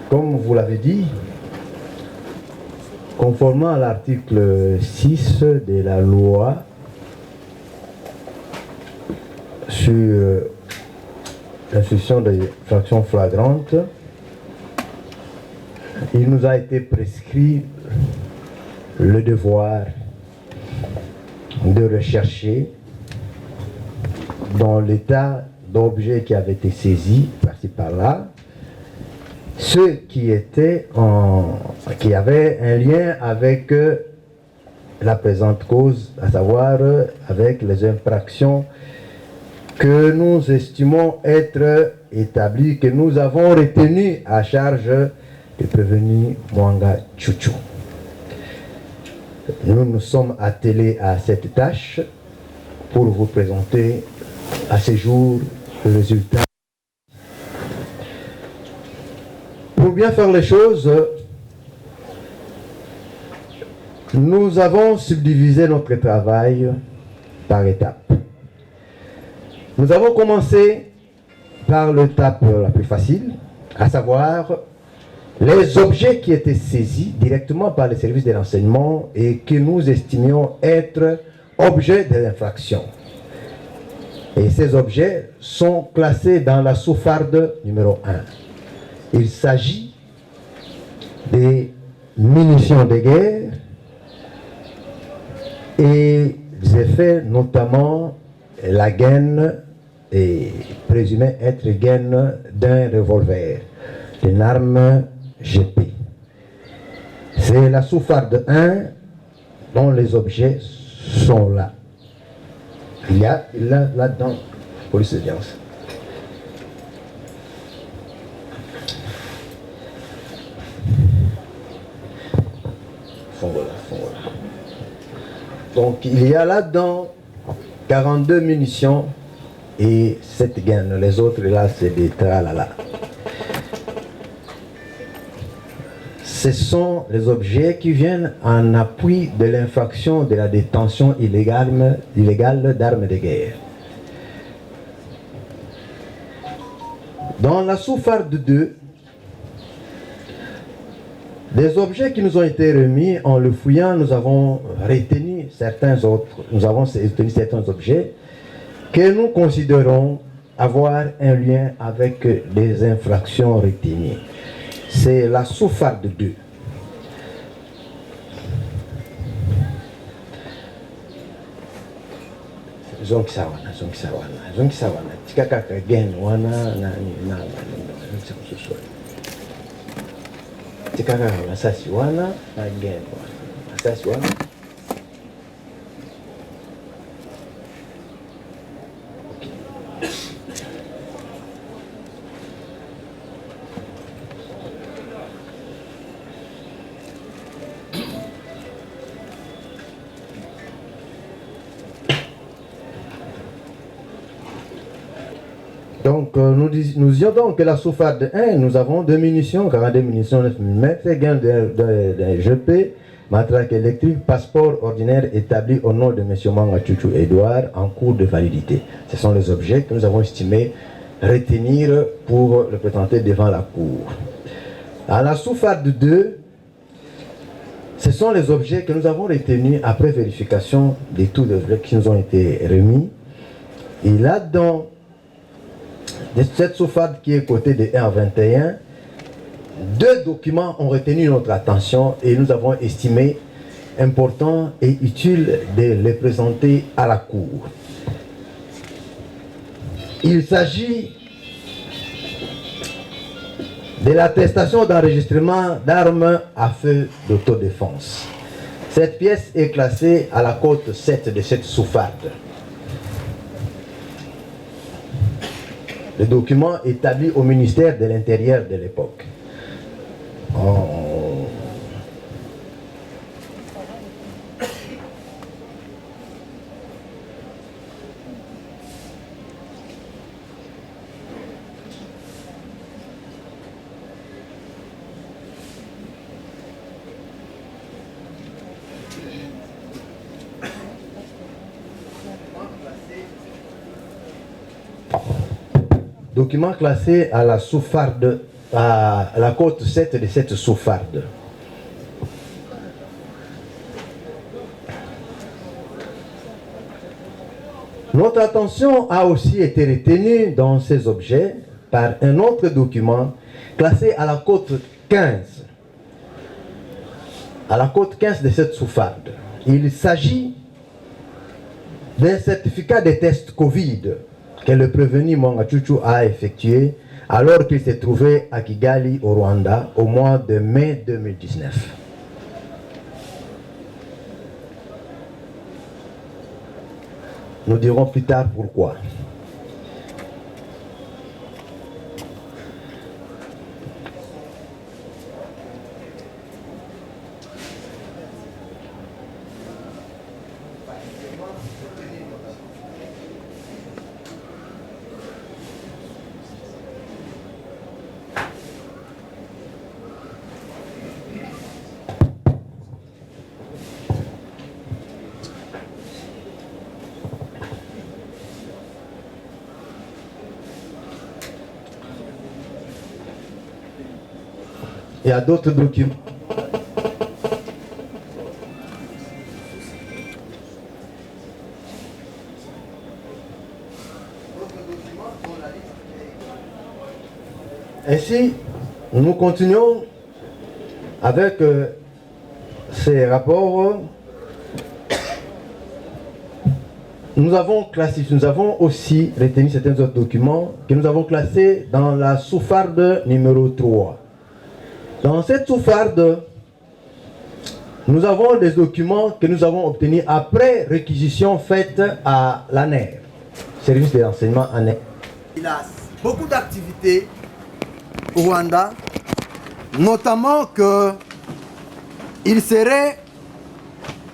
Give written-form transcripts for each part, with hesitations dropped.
Comme vous l'avez dit, conformément à l'article 6 de la loi sur l'instruction des infractions flagrantes, il nous a été prescrit le devoir de rechercher dans l'état d'objet qui avait été saisi par-ci par-là, ceux qui avaient un lien avec la présente cause, à savoir avec les infractions que nous estimons être établies, que nous avons retenues à charge du prévenu Mwanga Tchouchou. Nous nous sommes attelés à cette tâche pour vous présenter à ce jour le résultat. Pour bien faire les choses, nous avons subdivisé notre travail par étapes. Nous avons commencé par l'étape la plus facile, à savoir les objets qui étaient saisis directement par les services de renseignement et que nous estimions être objets de l'infraction. Et ces objets sont classés dans la sous-farde numéro 1. Il s'agit des munitions de guerre et des effets, notamment la gaine, est présumée être gaine d'un revolver, d'une arme GP. C'est la sous-farde 1 dont les objets sont là. Il y a là-dedans, police d'audience. Voilà. Donc il y a là-dedans 42 munitions et 7 gaines. Les autres là, c'est des tralala. Ce sont les objets qui viennent en appui de l'infraction de la détention illégale d'armes de guerre. Dans la sous-farde 2, des objets qui nous ont été remis, en le fouillant, nous avons retenu certains objets que nous considérons avoir un lien avec des infractions retenues. C'est la sous-farde 2. Zonki sawana. Tikaka again wana na susu. Tikaka masasi wana again wana. Masasi wana. Donc, nous disions donc que la sous-farde 1, nous avons 2 munitions, 42 munitions 9 mm, gain de GP, matraque électrique, passeport ordinaire établi au nom de M. Mwanga Tchouchou Edouard en cours de validité. Ce sont les objets que nous avons estimé retenir pour le présenter devant la cour. À la sous-farde 2, ce sont les objets que nous avons retenus après vérification de tous les objets qui nous ont été remis. Et là-dedans, de cette sous-farde qui est cotée de 1 à 21, 2 documents ont retenu notre attention et nous avons estimé important et utile de les présenter à la cour. Il s'agit de l'attestation d'enregistrement d'armes à feu d'autodéfense. Cette pièce est classée à la cote 7 de cette sous-farde. Le document établi au ministère de l'Intérieur de l'époque. Document classé à la sous-farde à la côte 7 de cette Souffarde. Notre attention a aussi été retenue dans ces objets par un autre document classé à la côte 15. À la côte 15 de cette Souffarde. Il s'agit d'un certificat de test Covid que le prévenu Mwangachuchu a effectué alors qu'il s'est trouvé à Kigali, au Rwanda, au mois de mai 2019. Nous dirons plus tard pourquoi. Il y a d'autres documents. Ainsi, nous continuons avec ces rapports. Nous avons aussi retenu certains autres documents que nous avons classés dans la Souffarde numéro 3. Dans cette Souffarde, nous avons des documents que nous avons obtenus après réquisition faite à l'ANER, service de renseignement ANER. Il a beaucoup d'activités au Rwanda, notamment qu'il serait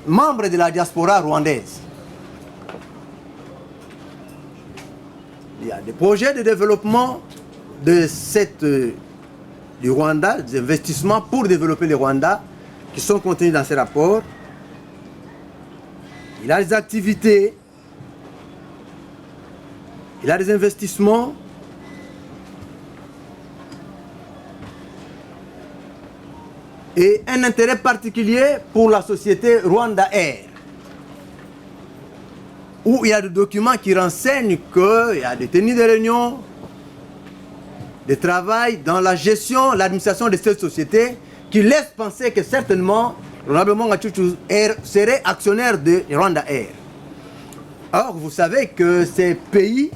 membre de la diaspora rwandaise. Il y a des projets de développement du Rwanda, des investissements pour développer le Rwanda qui sont contenus dans ces rapports. Il a des activités, il a des investissements, et un intérêt particulier pour la société Rwanda Air, où il y a des documents qui renseignent qu'il y a des tenues de réunions, de travail dans la gestion, l'administration de cette société, qui laisse penser que certainement, probablement Mwangachuchu Air serait actionnaire de Rwanda Air. Or, vous savez que ce pays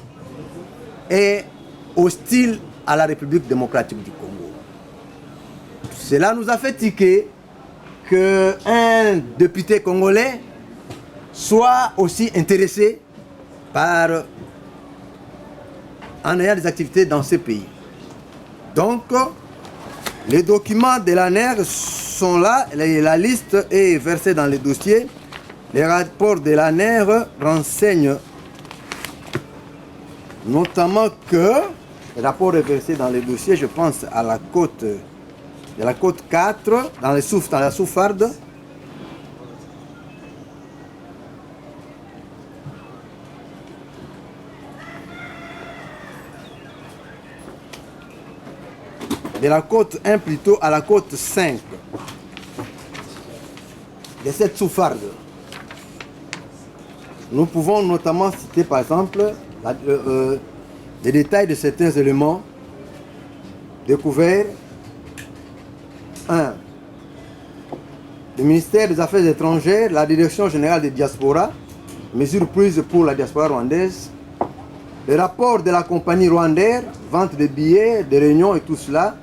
est hostile à la République démocratique du Congo. Cela nous a fait tiquer qu'un député congolais soit aussi intéressé en ayant des activités dans ce pays. Donc, les documents de l'ANER sont là, la liste est versée dans les dossiers. Les rapports de l'ANER renseignent notamment que le rapport est versé dans les dossiers, je pense à la côte 4, dans la Souffarde. De la côte 1 plutôt à la côte 5 de cette Souffarde. Nous pouvons notamment citer par exemple les détails de certains éléments découverts. 1. Le ministère des Affaires étrangères, la Direction générale des diasporas, mesures prises pour la diaspora rwandaise, le rapport de la compagnie Rwandair, vente de billets, de réunions et tout cela,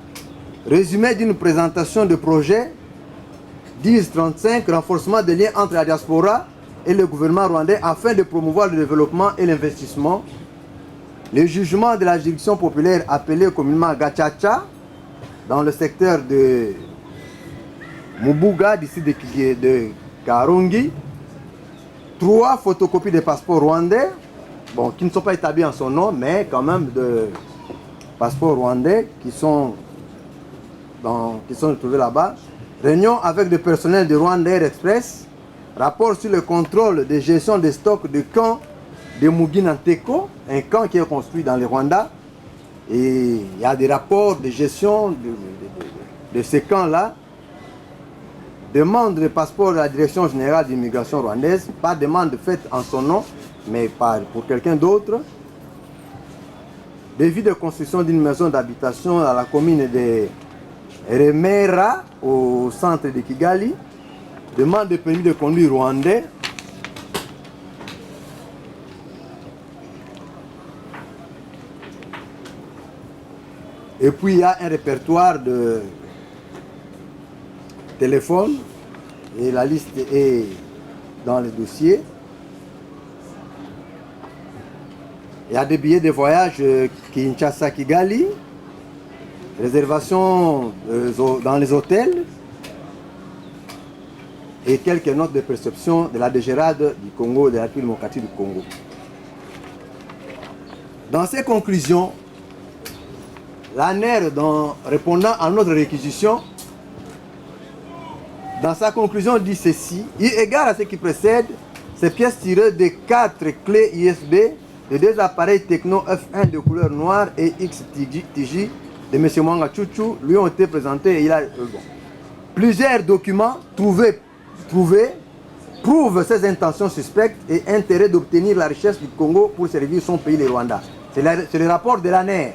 résumé d'une présentation de projet 1035, renforcement des liens entre la diaspora et le gouvernement rwandais afin de promouvoir le développement et l'investissement, le jugement de la juridiction populaire appelée communément Gachacha dans le secteur de Mubuga, d'ici de Karongi, 3 photocopies de passeports rwandais, bon, qui ne sont pas établis en son nom, mais quand même de passeports rwandais qui sont trouvés là-bas. Réunion avec le personnel de Rwanda Air Express, rapport sur le contrôle de gestion des stocks de camps de Mugina Nteko, un camp qui est construit dans le Rwanda. Et il y a des rapports de gestion de ces camps-là. Demande de passeport de la Direction générale d'immigration rwandaise, pas demande faite en son nom, mais pour quelqu'un d'autre. Devis de construction d'une maison d'habitation à la commune de Remera, au centre de Kigali. Demande de permis de conduire rwandais. Et puis il y a un répertoire de téléphone et la liste est dans le dossier. Il y a des billets de voyage Kinshasa-Kigali, réservation dans les hôtels et quelques notes de perception de la DGRAD du Congo, de la République démocratique du Congo. Dans ces conclusions, l'ANER, répondant à notre réquisition, dans sa conclusion dit ceci: eu égard à ce qui précède, ces pièces tirées des 4 clés USB de 2 appareils Techno F1 de couleur noire et XTJ de M. Mwanga Chouchou lui ont été présentés et il a... Plusieurs documents trouvés prouvent ses intentions suspectes et intérêt d'obtenir la richesse du Congo pour servir son pays, le Rwanda. C'est le rapport de l'ANER.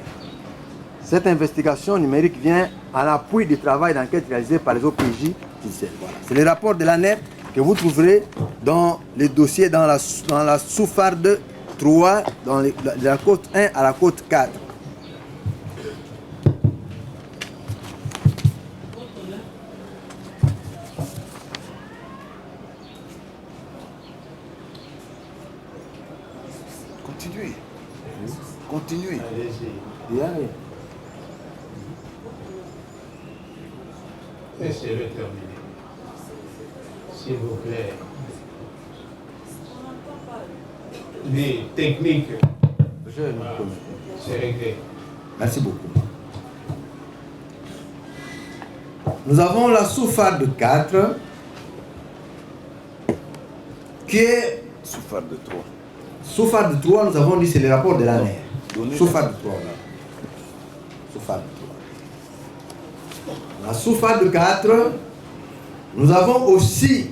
Cette investigation numérique vient en appui du travail d'enquête réalisé par les OPJ. Voilà. C'est le rapport de l'ANER que vous trouverez dans les dossiers, dans la Souffarde 3, de la côte 1 à la côte 4. Continuez. Continuez. Allez-y. Laissez-le terminer. S'il vous plaît. Les techniques, c'est réglé. Merci beaucoup. Nous avons la Souffarde 4 qui est... Souffarde 3. Souffarde 3, nous avons dit c'est le rapport de l'ANER. Souffarde 3, là. Souffarde 3. La Souffarde 4, nous avons aussi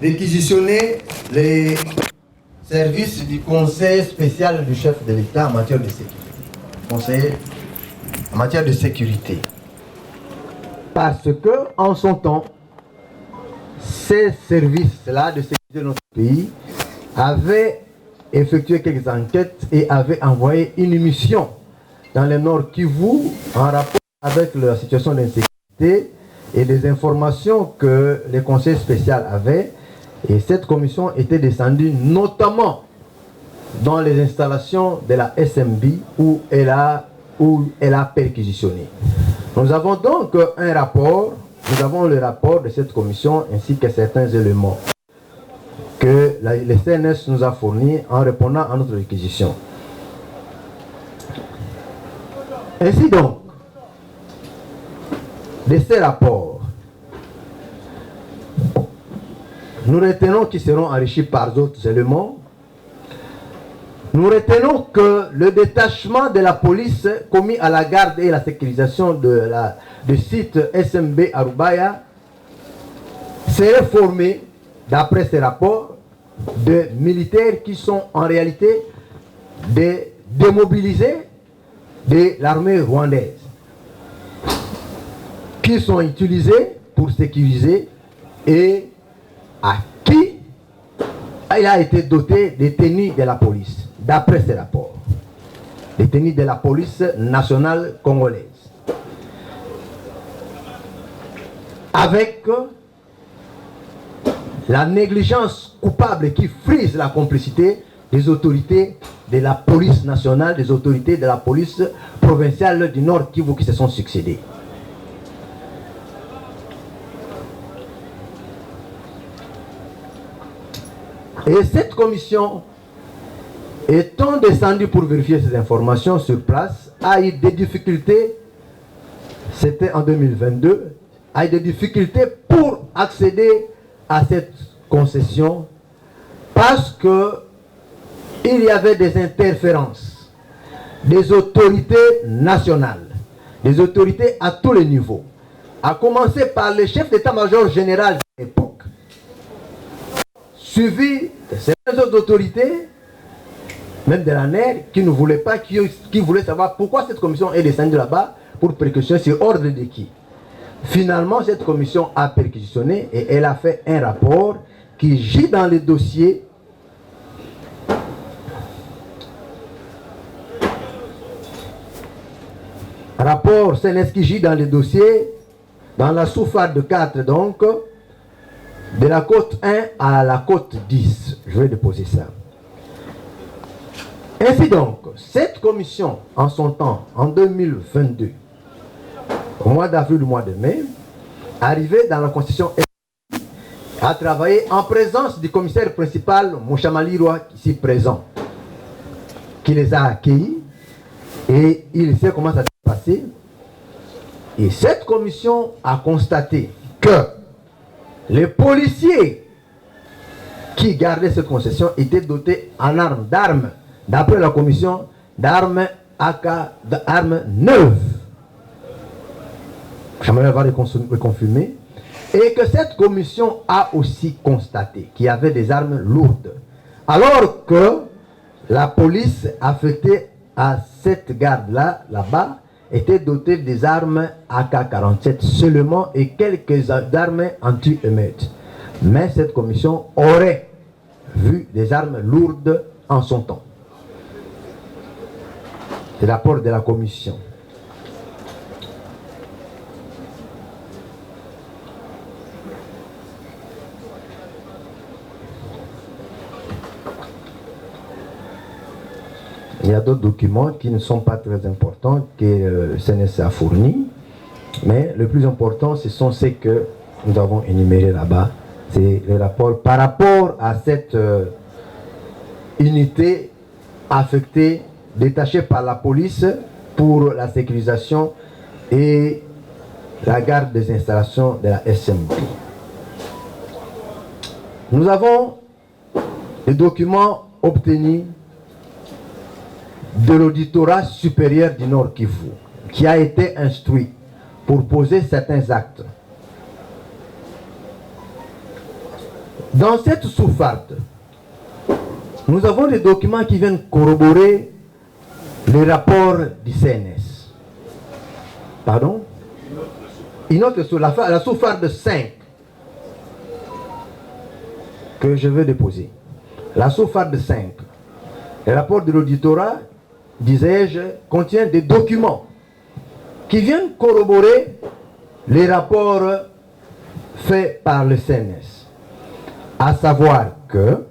réquisitionné les services du Conseil spécial du chef de l'État en matière de sécurité. Conseil en matière de sécurité. Parce que, en son temps, ces services-là de sécurité de notre pays avaient effectué quelques enquêtes et avaient envoyé une mission dans le Nord Kivu en rapport avec la situation d'insécurité et les informations que le Conseil spécial avait. Et cette commission était descendue notamment dans les installations de la SMB où elle a perquisitionné. Nous avons donc un rapport, nous avons le rapport de cette commission ainsi que certains éléments que le CNS nous a fournis en répondant à notre réquisition. Ainsi donc, de ces rapports, nous retenons qu'ils seront enrichis par d'autres éléments. Nous retenons que le détachement de la police commis à la garde et la sécurisation du site SMB à Rubaya serait formé, d'après ces rapports, de militaires qui sont en réalité des démobilisés de l'armée rwandaise, qui sont utilisés pour sécuriser et à qui il a été doté des tenues de la police, d'après ces rapports. Les tenues de la police nationale congolaise. Avec la négligence coupable qui frise la complicité des autorités de la police nationale, des autorités de la police provinciale du Nord Kivu qui se sont succédées. Et cette commission, étant descendue pour vérifier ces informations sur place, a eu des difficultés, c'était en 2022, a eu des difficultés pour accéder à cette concession parce que il y avait des interférences des autorités nationales, des autorités à tous les niveaux, à commencer par le chef d'état-major général de l'époque, suivi de certaines autres autorités, même de la NER, qui ne voulaient pas, qui voulaient savoir pourquoi cette commission est descendue là-bas, pour perquisitionner sur ordre de qui. Finalement, cette commission a perquisitionné et elle a fait un rapport qui gît dans les dossiers rapport CNS qui gît dans les dossiers dans la sous-FAD 4 donc de la côte 1 à la côte 10. Je vais déposer ça. Ainsi donc, cette commission en son temps, en 2022, au mois d'avril, au mois de mai, arrivée dans la constitution, a travaillé en présence du commissaire principal, Mouchamali Roy, ici présent, qui les a accueillis et il sait comment ça s'est passé. Et cette commission a constaté que les policiers qui gardaient cette concession étaient dotés en armes, d'armes, d'après la commission, d'armes d'armes neuves. J'aimerais avoir reconfirmé. Et que cette commission a aussi constaté qu'il y avait des armes lourdes. Alors que la police affectée à cette garde-là, là-bas, était dotée des armes AK-47 seulement et quelques armes anti-émeutes. Mais cette commission aurait vu des armes lourdes en son temps. C'est le rapport de la commission. Il y a d'autres documents qui ne sont pas très importants que le CNS a fournis, mais le plus important, ce sont ceux que nous avons énumérés là-bas. C'est le rapport par rapport à cette unité affectée, détachée par la police pour la sécurisation et la garde des installations de la SMB. Nous avons des documents obtenus de l'auditorat supérieur du Nord Kivu, qui a été instruit pour poser certains actes. Dans cette sous-FAD, nous avons des documents qui viennent corroborer les rapports du CNS. Pardon? Une autre sur la sous-FAD 5 que je vais déposer. La sous-FAD 5. Le rapport de l'auditorat, disais-je, contient des documents qui viennent corroborer les rapports faits par le CNS. À savoir que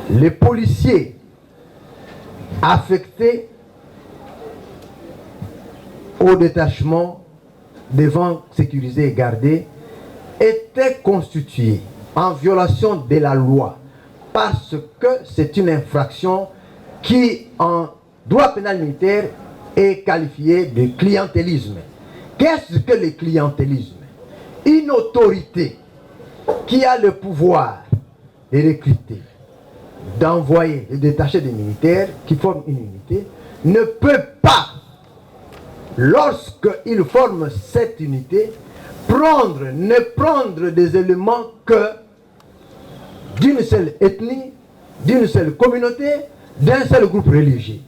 les policiers affectés au détachement devant sécuriser et garder étaient constitués en violation de la loi parce que c'est une infraction qui, en droit pénal militaire, est qualifiée de clientélisme. Qu'est-ce que le clientélisme? Une autorité qui a le pouvoir de recruter, d'envoyer, de détacher des militaires qui forment une unité, ne peut pas, lorsqu'il forme cette unité, ne prendre des éléments que d'une seule ethnie, d'une seule communauté, d'un seul groupe religieux.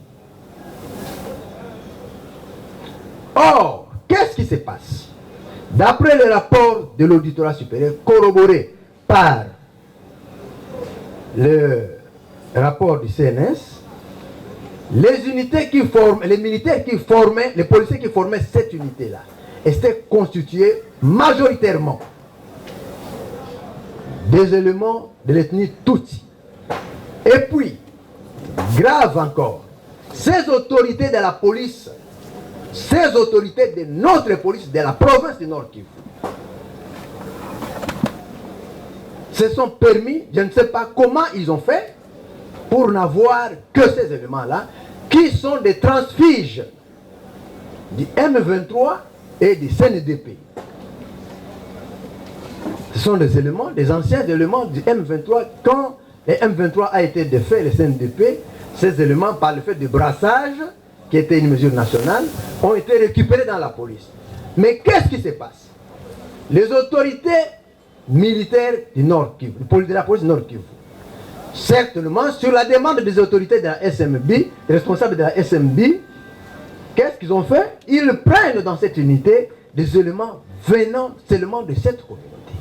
Or, qu'est-ce qui se passe? D'après le rapport de l'auditorat supérieur corroboré par le rapport du CNS, les unités qui forment, les militaires qui formaient, les policiers qui formaient cette unité-là, étaient constitués majoritairement des éléments de l'ethnie Tutsi. Et puis, grave encore, ces autorités de la police, ces autorités de notre police de la province du Nord Kivu se sont permis, je ne sais pas comment ils ont fait, pour n'avoir que ces éléments-là, qui sont des transfiges du M23 et du CNDP. Ce sont des éléments, des anciens éléments du M23. Quand le M23 a été défait, le CNDP, ces éléments, par le fait de brassage, qui était une mesure nationale, ont été récupérés dans la police. Mais qu'est-ce qui se passe? Les autorités militaires du Nord Kivu, de la police Nord Kivu, certainement sur la demande des autorités de la SMB, responsables de la SMB, qu'est-ce qu'ils ont fait? Ils prennent dans cette unité des éléments venant seulement de cette communauté.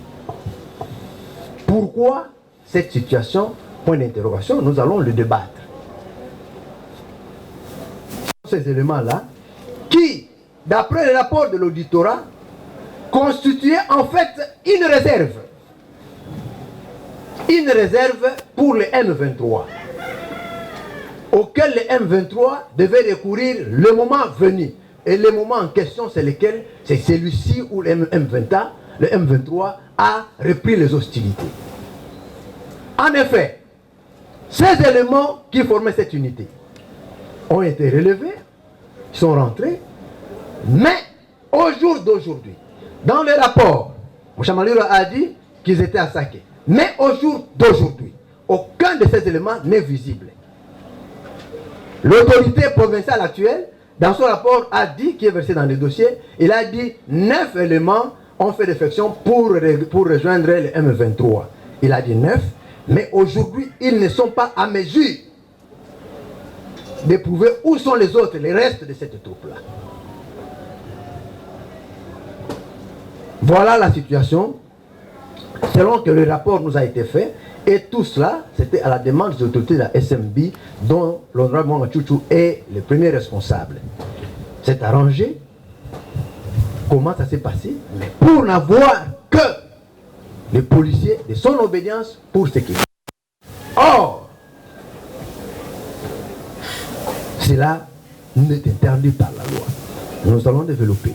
Pourquoi cette situation? Point d'interrogation, nous allons le débattre. Ces éléments-là, qui, d'après le rapport de l'auditorat, constituaient en fait une réserve. Une réserve pour le M23, auquel le M23 devait recourir le moment venu. Et le moment en question, c'est lequel? C'est celui-ci où le M23 a repris les hostilités. En effet, ces éléments qui formaient cette unité ont été relevés, sont rentrés, mais au jour d'aujourd'hui, dans le rapport, M. Maliro a dit qu'ils étaient attaqués. Mais au jour d'aujourd'hui, aucun de ces éléments n'est visible. L'autorité provinciale actuelle, dans son rapport, a dit, qui est versé dans le dossier, il a dit 9 éléments ont fait défection pour rejoindre le M23. Il a dit 9, mais aujourd'hui, ils ne sont pas à mesure de prouver où sont les autres, les restes de cette troupe-là. Voilà la situation, selon que le rapport nous a été fait, et tout cela, c'était à la demande des autorités de la SMB, dont l'honorable Mwanga Chouchou est le premier responsable. C'est arrangé. Comment ça s'est passé? Mais pour n'avoir que les policiers de son obédience pour ce qui est. Or, cela n'est interdit par la loi. Nous allons développer.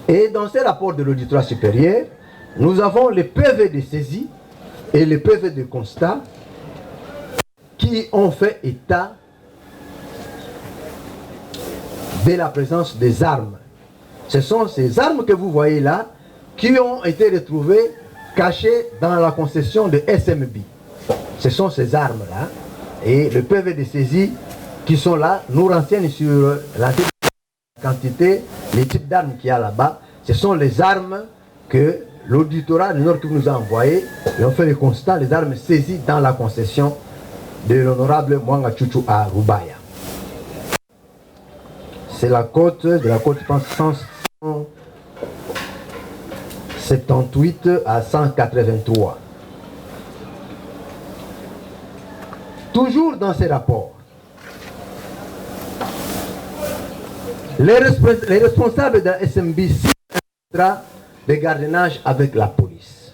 Et dans ces rapports de l'auditoire supérieur, nous avons les PV de saisie et les PV de constat qui ont fait état de la présence des armes. Ce sont ces armes que vous voyez là qui ont été retrouvées cachées dans la concession de SMB. Ce sont ces armes-là et le PV de saisie qui sont là nous renseignent sur la quantité, les types d'armes qu'il y a là-bas. Ce sont les armes que l'auditorat du Nord qui nous a envoyées et on fait le constat, les armes saisies dans la concession de l'honorable Mwanga Chouchou à Rubaya. C'est la côte, de la côte, je pense, 178 à 183. Toujours dans ces rapports, les responsables de la SMB signent un contrat de gardiennage avec la police.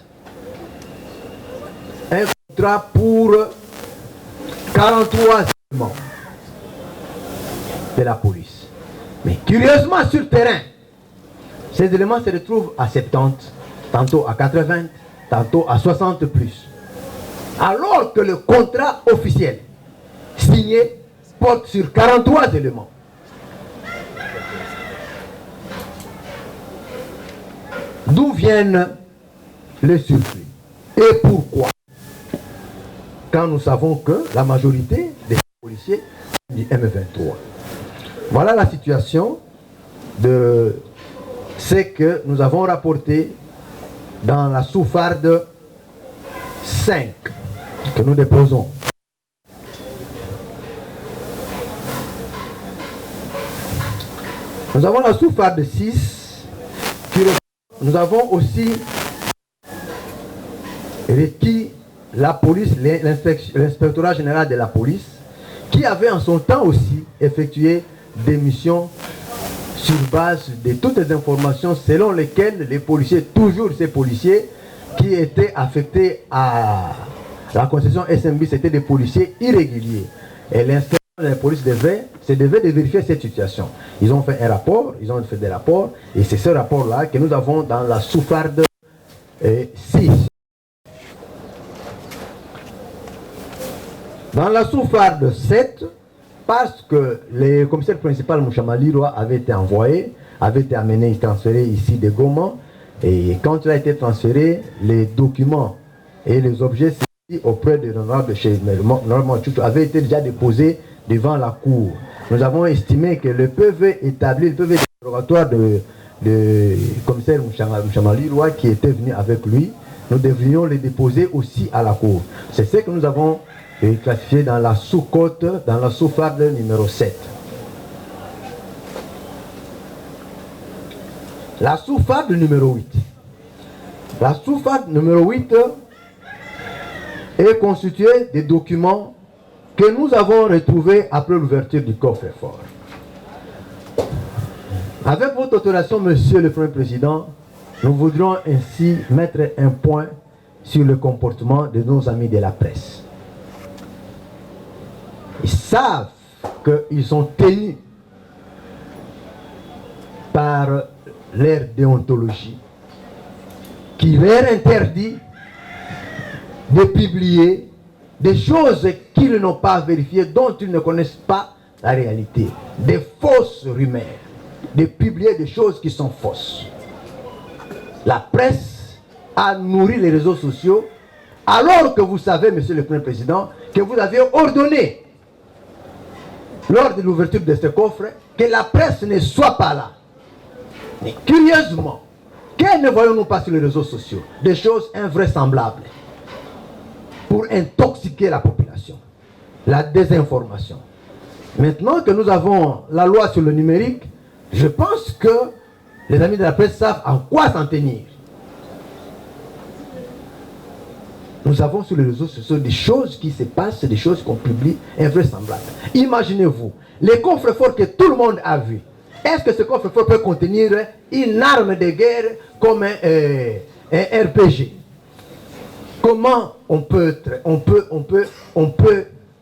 Un contrat pour 43 éléments de la police. Mais curieusement, sur le terrain, ces éléments se retrouvent à 70, tantôt à 80, tantôt à 60 plus. Alors que le contrat officiel signé porte sur 43 éléments. D'où viennent les surplus? Et pourquoi? Quand nous savons que la majorité des policiers sont du M23. Voilà la situation de ce que nous avons rapporté dans la Souffarde 5 que nous déposons. Nous avons la Souffarde 6 qui nous avons aussi requis la police, l'inspectorat général de la police, qui avait en son temps aussi effectué des missions sur base de toutes les informations selon lesquelles les policiers, toujours ces policiers qui étaient affectés à la concession SMB, c'était des policiers irréguliers. Et l'inspecteur de la police devait de vérifier cette situation. Ils ont fait un rapport, ils ont fait des rapports, et c'est ce rapport-là que nous avons dans la Souffarde 6. Dans la Souffarde 7, parce que le commissaire principal Mouchamalirwa avait été envoyé, avait été amené, transféré ici de Goma. Et quand il a été transféré, les documents et les objets saisis auprès de l'honorable chez Normand Chouchou avaient été déjà déposés devant la cour. Nous avons estimé que le PV établi, le PV dérogatoire de commissaire Mouchamalirwa qui était venu avec lui, nous devrions les déposer aussi à la cour. C'est ce que nous avons classifié dans la sous-cote, dans la sous-farde numéro 7. La sous-farde numéro 8. La sous-farde numéro 8 est constituée des documents que nous avons retrouvés après l'ouverture du coffre-fort. Avec votre autorisation, Monsieur le Premier Président, nous voudrions ainsi mettre un point sur le comportement de nos amis de la presse. Ils savent qu'ils sont tenus par leur déontologie qui leur interdit de publier des choses qu'ils n'ont pas vérifiées, dont ils ne connaissent pas la réalité, des fausses rumeurs, de publier des choses qui sont fausses. La presse a nourri les réseaux sociaux, alors que vous savez, Monsieur le Premier Président, que vous avez ordonné, lors de l'ouverture de ce coffre, que la presse ne soit pas là. Mais curieusement, que ne voyons-nous pas sur les réseaux sociaux? Des choses invraisemblables pour intoxiquer la population, la désinformation. Maintenant que nous avons la loi sur le numérique, je pense que les amis de la presse savent en quoi s'en tenir. Nous avons sur les réseaux sociaux des choses qui se passent, des choses qu'on publie invraisemblables. Imaginez-vous, les coffres-forts que tout le monde a vus. Est-ce que ce coffre-fort peut contenir une arme de guerre comme un RPG? Comment on peut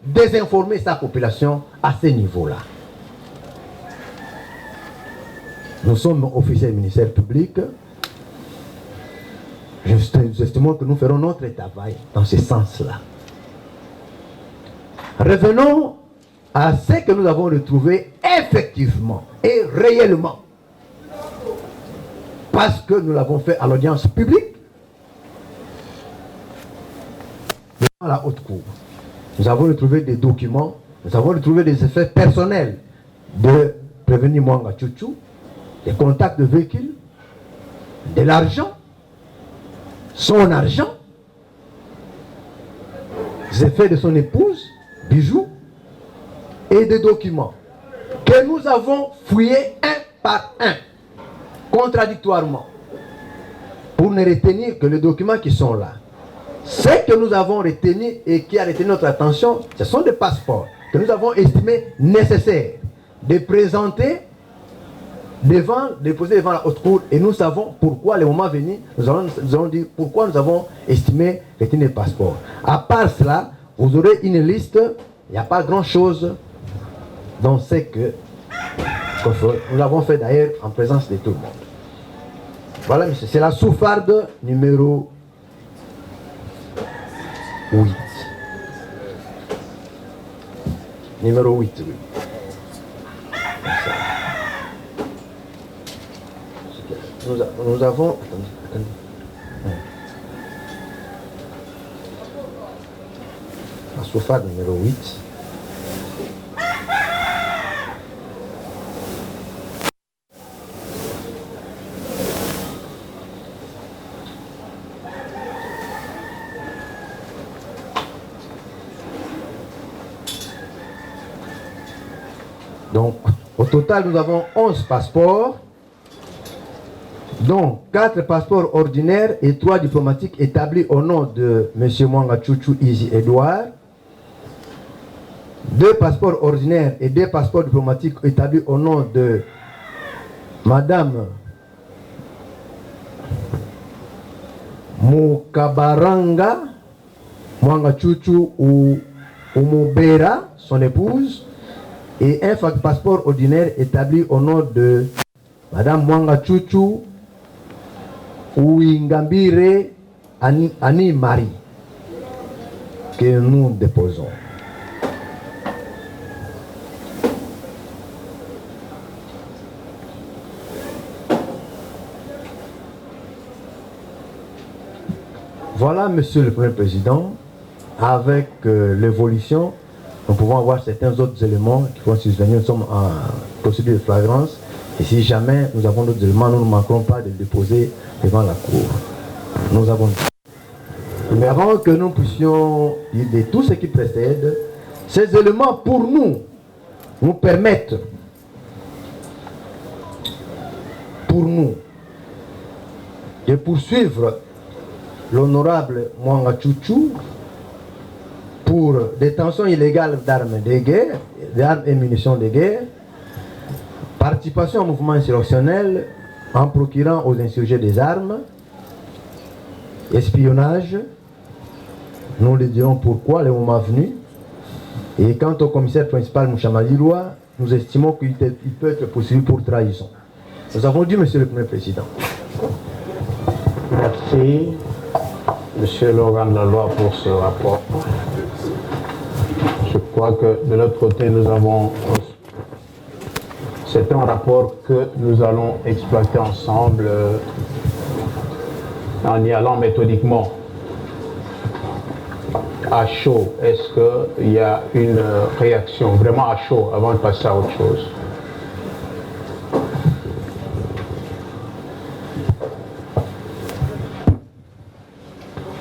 désinformer sa population à ce niveau-là? Nous sommes officiers du ministère public. Nous estimons que nous ferons notre travail dans ce sens-là. Revenons à ce que nous avons retrouvé effectivement et réellement. Parce que nous l'avons fait à l'audience publique devant la haute cour. Nous avons retrouvé des documents, nous avons retrouvé des effets personnels de Prévenu Mwanga Chouchou, des contacts de véhicules, de l'argent, son argent, les effets de son épouse, bijoux, et des documents que nous avons fouillés un par un, contradictoirement, pour ne retenir que les documents qui sont là. Ce que nous avons retenu et qui a retenu notre attention, ce sont des passeports que nous avons estimés nécessaires de présenter déposer devant la haute cour, et nous savons pourquoi, le moment venu, nous allons dire pourquoi nous avons estimé retenir les passeports. À part cela, vous aurez une liste, il n'y a pas grand-chose dans ce que nous l'avons fait d'ailleurs en présence de tout le monde. Voilà, monsieur, c'est la sous-farde numéro 8. Numéro 8, oui. Nous avons... Attendez. La sous-farde numéro 8. Donc, au total, nous avons 11 passeports, dont 4 passeports ordinaires et 3 diplomatiques établis au nom de M. Mwanga Chouchou Izi Edouard, 2 passeports ordinaires et 2 passeports diplomatiques établis au nom de Madame Mukabaranga Mwanga Chouchou ou Umubera, son épouse, et un passeport ordinaire établi au nom de Madame Mwanga Chouchou Ouingambire Annie Marie, que nous déposons. Voilà, Monsieur le Premier Président, avec l'évolution, nous pouvons avoir certains autres éléments qui vont survenir. Nous sommes en procédure de flagrance. Et si jamais nous avons d'autres éléments, nous ne manquerons pas de les déposer devant la Cour. Nous avons dit. Mais avant que nous puissions dire de tout ce qui précède, ces éléments pour nous permettent, pour nous, de poursuivre l'honorable Mwanga Chuchu pour détention illégale d'armes de guerre, d'armes et munitions de guerre, participation au mouvement insurrectionnel en procurant aux insurgés des armes, espionnage, nous le dirons pourquoi le moment venu. Et quant au commissaire principal Mouchamaliroua, nous estimons qu'il peut être poursuivi pour trahison. Nous avons dit, Monsieur le Premier Président. Merci, Monsieur l'organe de la loi, pour ce rapport. Je crois que de l'autre côté, nous avons... C'est un rapport que nous allons exploiter ensemble en y allant méthodiquement. À chaud, est-ce qu'il y a une réaction vraiment à chaud avant de passer à autre chose?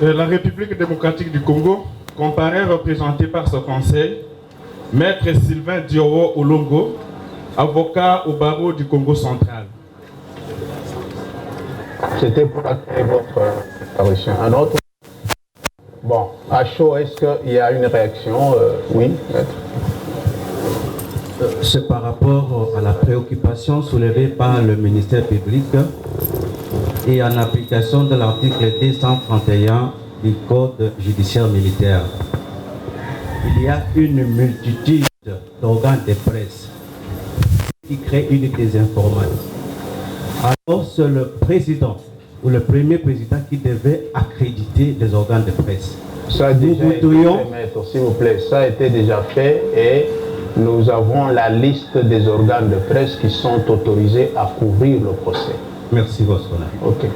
La République démocratique du Congo, comparée représentée par ce conseil, Maître Sylvain Diowo Olongo, avocat au barreau du Congo central. C'était pour accueillir votre parution. Un autre? Bon, à chaud, est-ce qu'il y a une réaction? Oui, maître. C'est par rapport à la préoccupation soulevée par le ministère public et en application de l'article 231 du Code judiciaire militaire. Il y a une multitude d'organes de presse qui créent une désinformation. Alors c'est le président ou le premier président qui devait accréditer les organes de presse. Ça a déjà été fait, maître, s'il vous plaît. Ça a été déjà fait et nous avons la liste des organes de presse qui sont autorisés à couvrir le procès. Merci, votre honneur. Ok.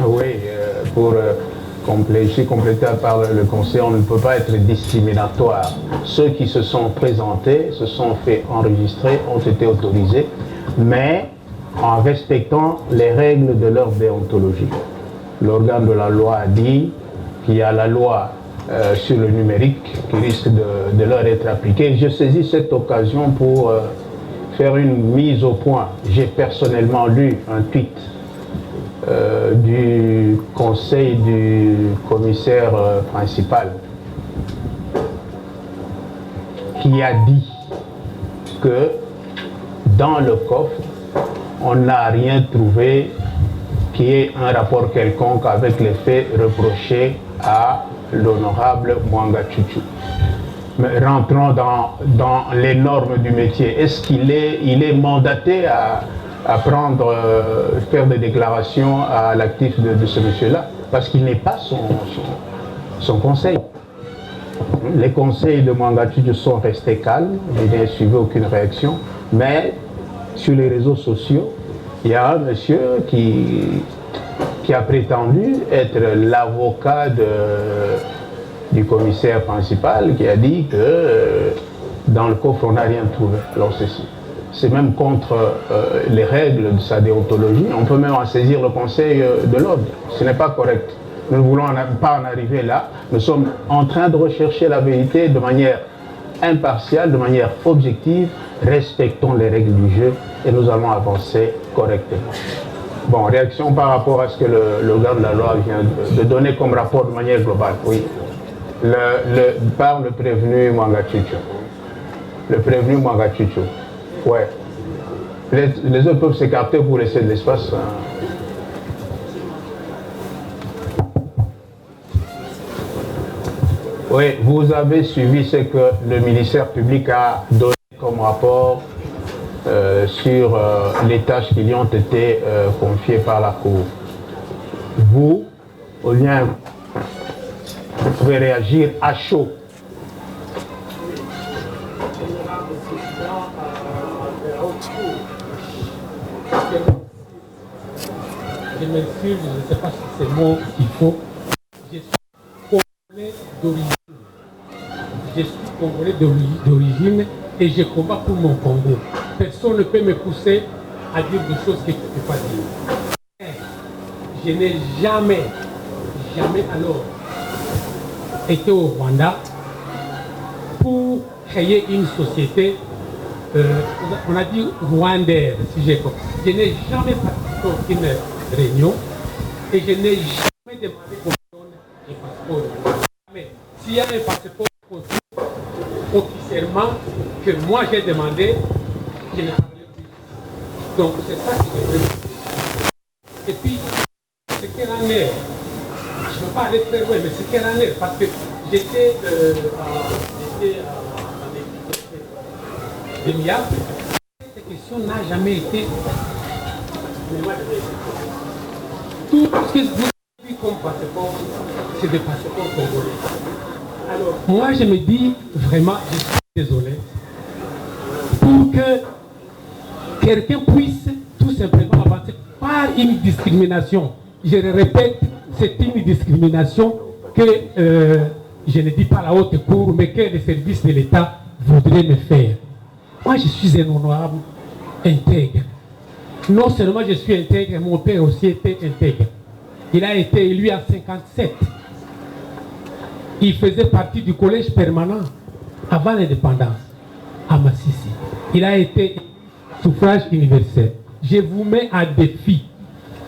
Oui, pour compléter par le conseil, on ne peut pas être discriminatoire. Ceux qui se sont présentés, se sont fait enregistrer, ont été autorisés, mais en respectant les règles de leur déontologie. L'organe de la loi a dit qu'il y a la loi sur le numérique qui risque de leur être appliquée. Je saisis cette occasion pour faire une mise au point. J'ai personnellement lu un tweet du conseil du commissaire principal qui a dit que dans le coffre, on n'a rien trouvé qui ait un rapport quelconque avec les faits reprochés à l'honorable Mwanga Chuchu. Mais rentrons dans les normes du métier. Est-ce qu'il est mandaté à faire des déclarations à l'actif de ce monsieur-là? Parce qu'il n'est pas son conseil. Les conseils de Mwanga Chuchu sont restés calmes, je n'ai suivi aucune réaction, mais sur les réseaux sociaux, il y a un monsieur qui a prétendu être l'avocat du commissaire principal qui a dit que dans le coffre on n'a rien trouvé. Alors c'est même contre les règles de sa déontologie. On peut même en saisir le conseil de l'ordre. Ce n'est pas correct. Nous ne voulons pas en arriver là. Nous sommes en train de rechercher la vérité de manière impartiale, de manière objective. Respectons les règles du jeu et nous allons avancer correctement. Bon, réaction par rapport à ce que l'organe de la loi vient de donner comme rapport de manière globale. Oui. Par le prévenu Mwanga Chuchu. Le prévenu Mwanga Chuchu. Ouais. Les autres peuvent s'écarter pour laisser de l'espace. Oui, vous avez suivi ce que le ministère public a donné comme rapport sur les tâches qui lui ont été confiées par la Cour. Vous, au lien, vous pouvez réagir à chaud. je m'excuse, je ne sais pas si c'est le mot qu'il faut. Je suis congolais d'origine. Je suis congolais d'origine et je combats pour mon Congo. Personne ne peut me pousser à dire des choses que je ne peux pas dire. Je n'ai jamais alors été au Rwanda pour créer une société, on a dit rwandaise, si j'ai compris. Je n'ai jamais participé à aucune réunion et je n'ai jamais demandé qu'on me donne un passeport. Mais s'il y a un passeport officiellement que moi j'ai demandé, je n'ai pas plus. Donc c'est ça que je veux. Et puis, c'est quelle année? Je ne veux pas aller très loin, mais c'est quelle année? Parce que j'étais cette question n'a jamais été. Tout ce que vous avez vu comme passeport, c'est des passeports congolais. Alors, moi, je me dis vraiment, je suis désolé, pour que quelqu'un puisse tout simplement avancer par une discrimination. Je le répète, c'est une discrimination que je ne dis pas à la haute cour, mais que les services de l'État voudraient me faire. Moi, je suis un honorable intègre. Non seulement je suis intègre, mon père aussi était intègre. Il a été élu en 1957. Il faisait partie du collège permanent avant l'indépendance, à Massissi. Il a été suffrage universel. Je vous mets à défi,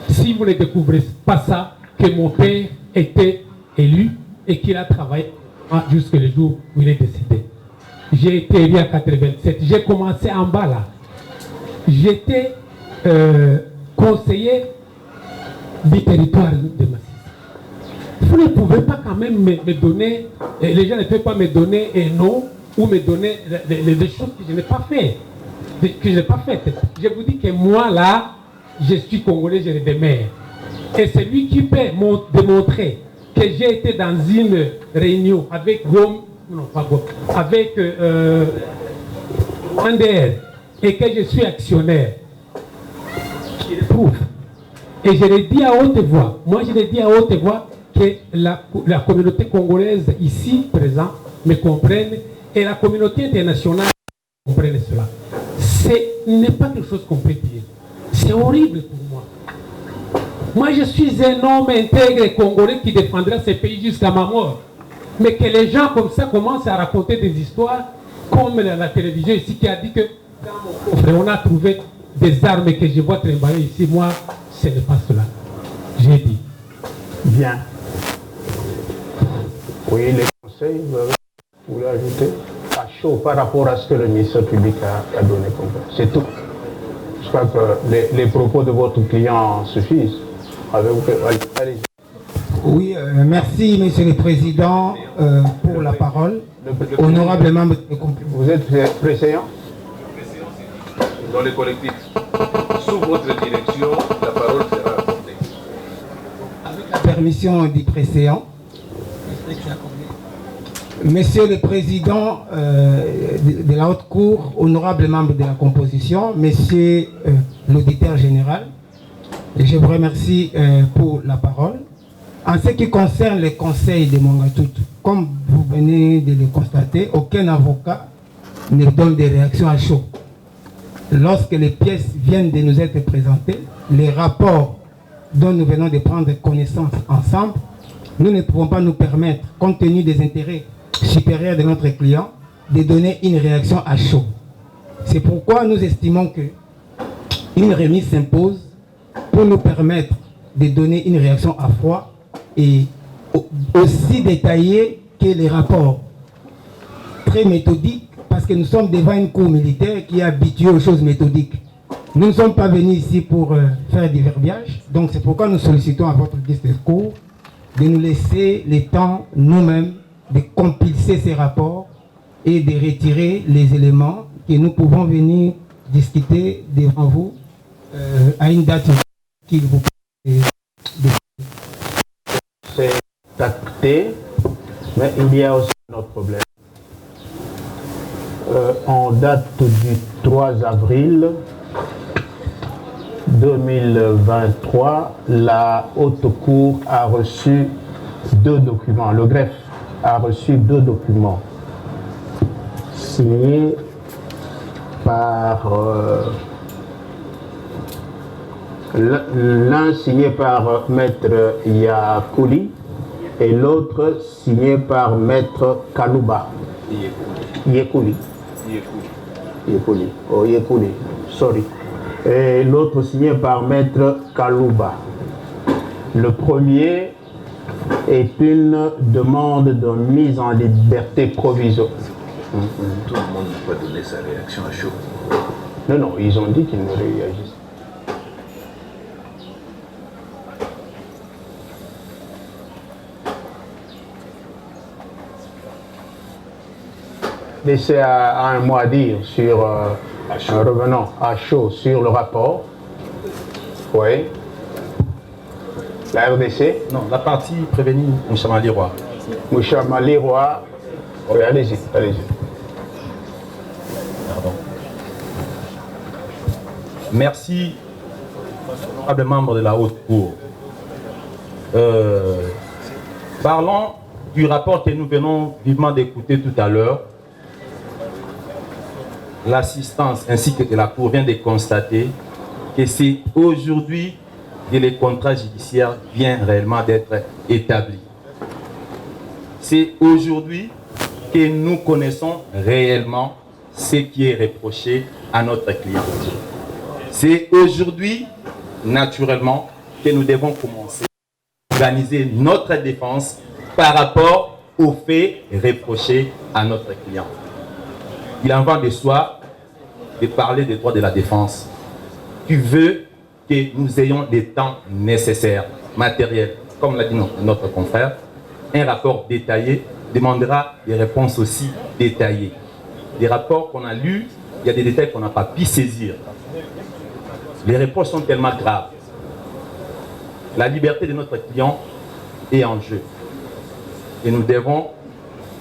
si vous ne découvrez pas ça, que mon père était élu et qu'il a travaillé jusqu'au jour où il est décédé. J'ai été élu en 1987. J'ai commencé en bas là. J'étais conseiller du territoire de Massissi. Vous ne pouvez pas quand même me donner, les gens ne peuvent pas me donner un nom ou me donner des choses que je n'ai pas faites. Je vous dis que moi là, je suis congolais, je le demeure. Et c'est lui qui peut démontrer que j'ai été dans une réunion avec Gom, non pas Gom, avec Wander et que je suis actionnaire. Il le prouve. Et je le dis à haute voix. Moi, je le dis à haute voix que la communauté congolaise ici présente me comprenne et la communauté internationale comprenne cela. Ce n'est pas quelque chose qu'on peut dire. C'est horrible pour moi. Moi, je suis un homme intègre congolais qui défendra ce pays jusqu'à ma mort. Mais que les gens comme ça commencent à raconter des histoires, comme la télévision ici qui a dit que dans mon coffre, on a trouvé des armes que je vois trimballer ici. Moi, ce n'est pas cela. J'ai dit. Bien. Oui, les conseils, vous voulez ajouter à chaud par rapport à ce que le ministère public a donné comme ça. C'est tout. Je crois que les propos de votre client suffisent. Allez-y. Oui, merci Monsieur le Président pour la parole. Honorable membre. Vous êtes préséant? Dans les collectifs. Sous votre direction, la parole sera accordée. Avec la permission du préséant. Monsieur le Président de la Haute Cour, honorable membre de la composition, Monsieur l'auditeur général, je vous remercie pour la parole. En ce qui concerne les conseils de Mongatutu, comme vous venez de le constater, aucun avocat ne donne des réactions à chaud. Lorsque les pièces viennent de nous être présentées, les rapports dont nous venons de prendre connaissance ensemble, nous ne pouvons pas nous permettre, compte tenu des intérêts supérieurs de notre client, de donner une réaction à chaud. C'est pourquoi nous estimons qu'une remise s'impose pour nous permettre de donner une réaction à froid et aussi détaillée que les rapports. Très méthodiques, parce que nous sommes devant une cour militaire qui est habituée aux choses méthodiques. Nous ne sommes pas venus ici pour faire du verbiage, donc c'est pourquoi nous sollicitons à votre discours de nous laisser le temps nous-mêmes de compulser ces rapports et de retirer les éléments que nous pouvons venir discuter devant vous à une date qu'il vous plaît. C'est acté, mais il y a aussi un autre problème. En date du 3 avril 2023, la Haute Cour a reçu 2 documents. Le greffe a reçu 2 documents signés par l'un signé par Maître Yakouli et l'autre signé par Maître Kalouba. Yekouli. Oh, Yekouli. Sorry. Et l'autre signé par Maître Kalouba. Le premier est une demande de mise en liberté provisoire. Tout le monde n'a pas donné sa réaction à chaud. Non, non, ils ont dit qu'ils ne réagissent. Laissez à un mot à dire sur, revenant à chaud sur le rapport. Oui. La RDC. Non, la partie prévenue, Mouchama Liroy. Mouchama Liroy. Oui, allez-y, allez-y. Pardon. Merci, honorable membre de la Haute Cour. Parlons du rapport que nous venons vivement d'écouter tout à l'heure. L'assistance ainsi que la Cour vient de constater que c'est aujourd'hui que le contrat judiciaire vient réellement d'être établi. C'est aujourd'hui que nous connaissons réellement ce qui est reproché à notre client. C'est aujourd'hui, naturellement, que nous devons commencer à organiser notre défense par rapport aux faits reprochés à notre client. Il en va de soi de parler des droits de la défense. Tu veux que nous ayons les temps nécessaires, matériels, comme l'a dit notre confrère. Un rapport détaillé demandera des réponses aussi détaillées. Des rapports qu'on a lus, il y a des détails qu'on n'a pas pu saisir. Les réponses sont tellement graves. La liberté de notre client est en jeu. Et nous devons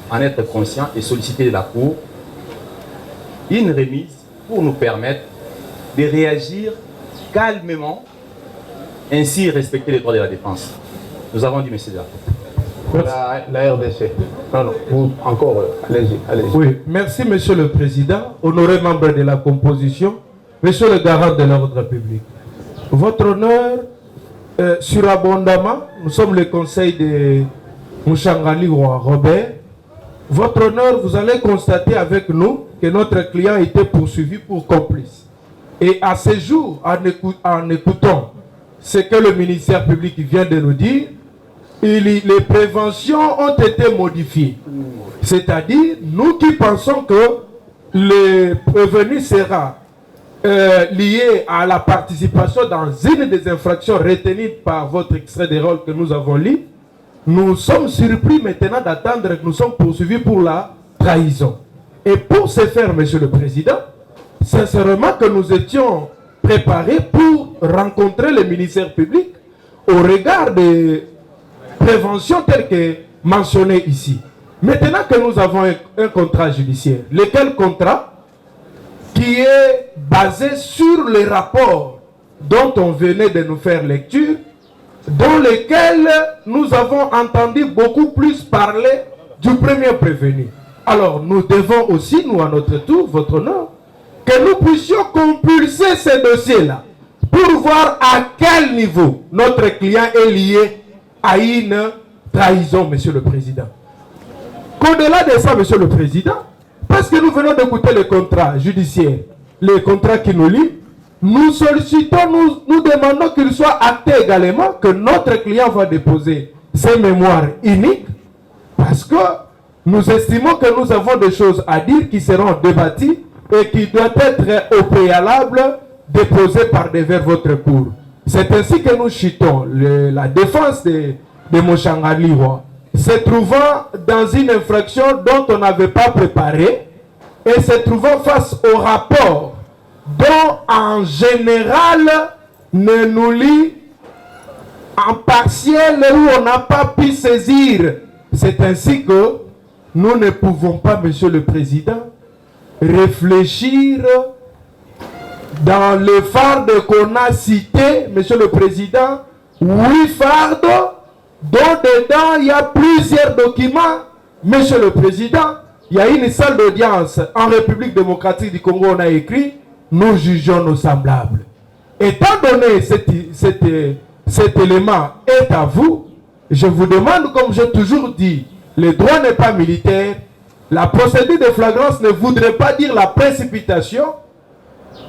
en être conscients et solliciter de la Cour une remise pour nous permettre de réagir calmement, ainsi respecter les droits de la défense. Nous avons dit, monsieur la RDC. Non, non, vous, encore, allez-y, allez-y. Oui, merci, monsieur le Président, honoré membre de la composition, monsieur le garant de l'ordre public. Votre honneur, surabondamment, nous sommes le conseil de Mouchangali Robert. Votre honneur, vous allez constater avec nous que notre client était poursuivi pour complice. Et à ce jour, en écoutant ce que le ministère public vient de nous dire, les préventions ont été modifiées. C'est-à-dire, nous qui pensons que le prévenu sera lié à la participation dans une des infractions retenues par votre extrait de rôle que nous avons lu, nous sommes surpris maintenant d'attendre que nous sommes poursuivis pour la trahison. Et pour ce faire, monsieur le Président, sincèrement que nous étions préparés pour rencontrer le ministère public au regard des préventions telles que mentionnées ici. Maintenant que nous avons un contrat judiciaire, lequel contrat qui est basé sur les rapports dont on venait de nous faire lecture, dans lesquels nous avons entendu beaucoup plus parler du premier prévenu. Alors nous devons aussi, nous à notre tour, votre honneur, que nous puissions compulser ces dossiers-là pour voir à quel niveau notre client est lié à une trahison, monsieur le Président. Qu'au-delà de ça, monsieur le Président, parce que nous venons d'écouter le contrat judiciaire, le contrat qui nous lie, nous sollicitons, nous demandons qu'il soit acté également que notre client va déposer ses mémoires uniques, parce que nous estimons que nous avons des choses à dire qui seront débattues et qui doivent être au préalable déposées par devers votre cour. C'est ainsi que nous chutons la défense de Mouchangali Roy, se trouvant dans une infraction dont on n'avait pas préparé et se trouvant face au rapport dont en général ne nous lit en partiel où on n'a pas pu saisir. C'est ainsi que nous ne pouvons pas, monsieur le Président, réfléchir dans le farde qu'on a cité, Monsieur le Président, 8 fardes, dont dedans il y a plusieurs documents. Monsieur le Président, il y a une salle d'audience en République démocratique du Congo, on a écrit « Nous jugeons nos semblables ». Étant donné cet élément est à vous, je vous demande, comme j'ai toujours dit, le droit n'est pas militaire, la procédure de flagrance ne voudrait pas dire la précipitation,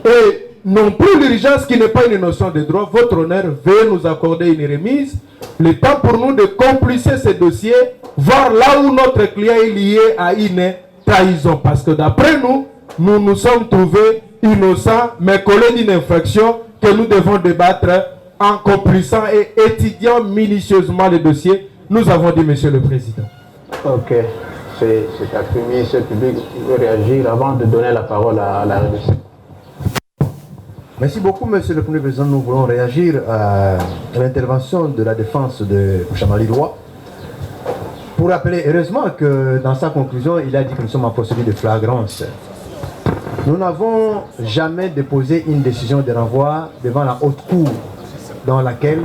et non plus l'urgence qui n'est pas une notion de droit. Votre honneur, veuillez nous accorder une remise, le temps pour nous de complisser ce dossier, voir là où notre client est lié à une trahison. Parce que d'après nous, nous nous sommes trouvés innocents, mais collés d'une infraction que nous devons débattre en complissant et étudiant minutieusement le dossier. Nous avons dit, Monsieur le Président. Ok, c'est à que le ministère public veut réagir avant de donner la parole à la RDC. Merci beaucoup, Monsieur le Premier Président. Nous voulons réagir à l'intervention de la défense de Chamali Roy. Pour rappeler, heureusement que dans sa conclusion, il a dit que nous sommes en procédure de flagrance. Nous n'avons jamais déposé une décision de renvoi devant la haute cour dans laquelle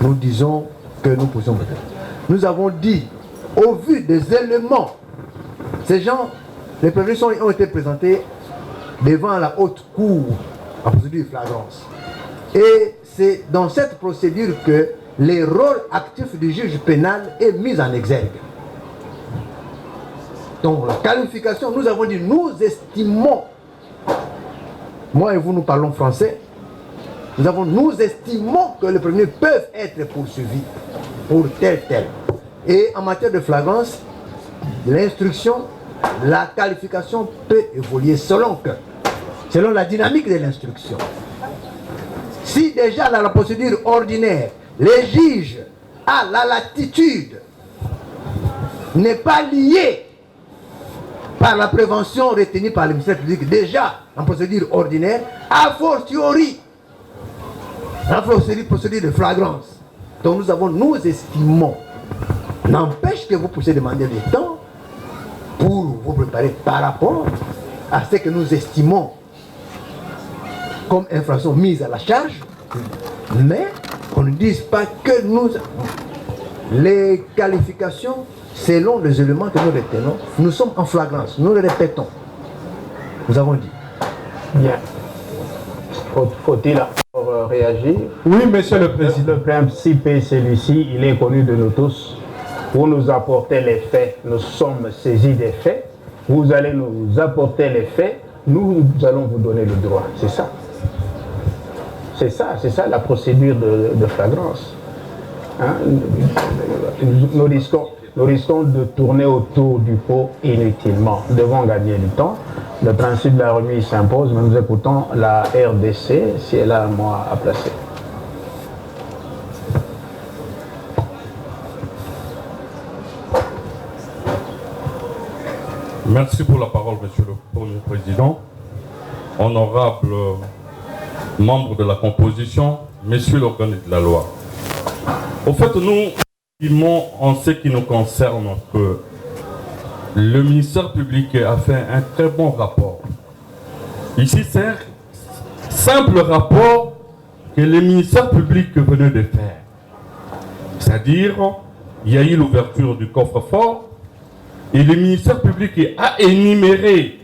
nous disons que nous posons peut-être. Nous avons dit, au vu des éléments, ces gens, les prévenus ont été présentés devant la haute cour en procédure de flagrance. Et c'est dans cette procédure que le rôle actif du juge pénal est mis en exergue. Donc la qualification, nous avons dit, nous estimons, moi et vous nous parlons français, nous estimons que les prévenus peuvent être poursuivis pour tel. Et en matière de flagrance, l'instruction, la qualification peut évoluer selon la dynamique de l'instruction. Si déjà dans la procédure ordinaire, les juges à la latitude n'est pas lié par la prévention retenue par le ministère public déjà en procédure ordinaire, a fortiori en procédure de flagrance. Donc nous estimons, n'empêche que vous puissiez demander du temps pour vous préparer par rapport à ce que nous estimons comme infraction mise à la charge, mais qu'on ne dise pas que les qualifications, selon les éléments que nous retenons, nous sommes en flagrance, nous le répétons. Nous avons dit. Bien. Faut-il encore réagir? Oui, Monsieur le Président. Le principe est celui-ci, il est connu de nous tous. Vous nous apportez les faits, nous sommes saisis des faits. Vous allez nous apporter les faits, nous allons vous donner le droit. C'est ça. C'est ça la procédure de flagrance. Hein? Nous risquons de tourner autour du pot inutilement. Nous devons gagner du temps. Le principe de la remise s'impose, mais nous écoutons la RDC si elle a un mot à placer. Merci pour la parole, Monsieur le Premier Président. Honorable membres de la composition, Messieurs l'organe de la loi. Au fait, nous estimons en ce qui nous concerne que le ministère public a fait un très bon rapport. Ici, c'est un simple rapport que le ministère public venait de faire. C'est-à-dire, il y a eu l'ouverture du coffre-fort et le ministère public a énuméré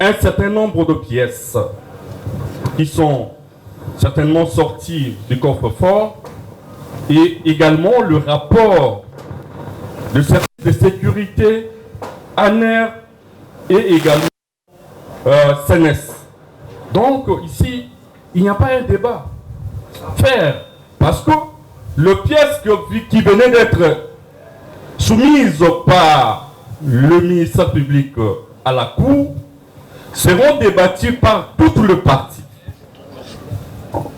un certain nombre de pièces qui sont certainement sorties du coffre-fort et également le rapport de service de sécurité, ANER et également CNES. Donc ici, il n'y a pas un débat à faire parce que les pièces qui venaient d'être soumises par le ministère public à la Cour seront débattues par tout le parti.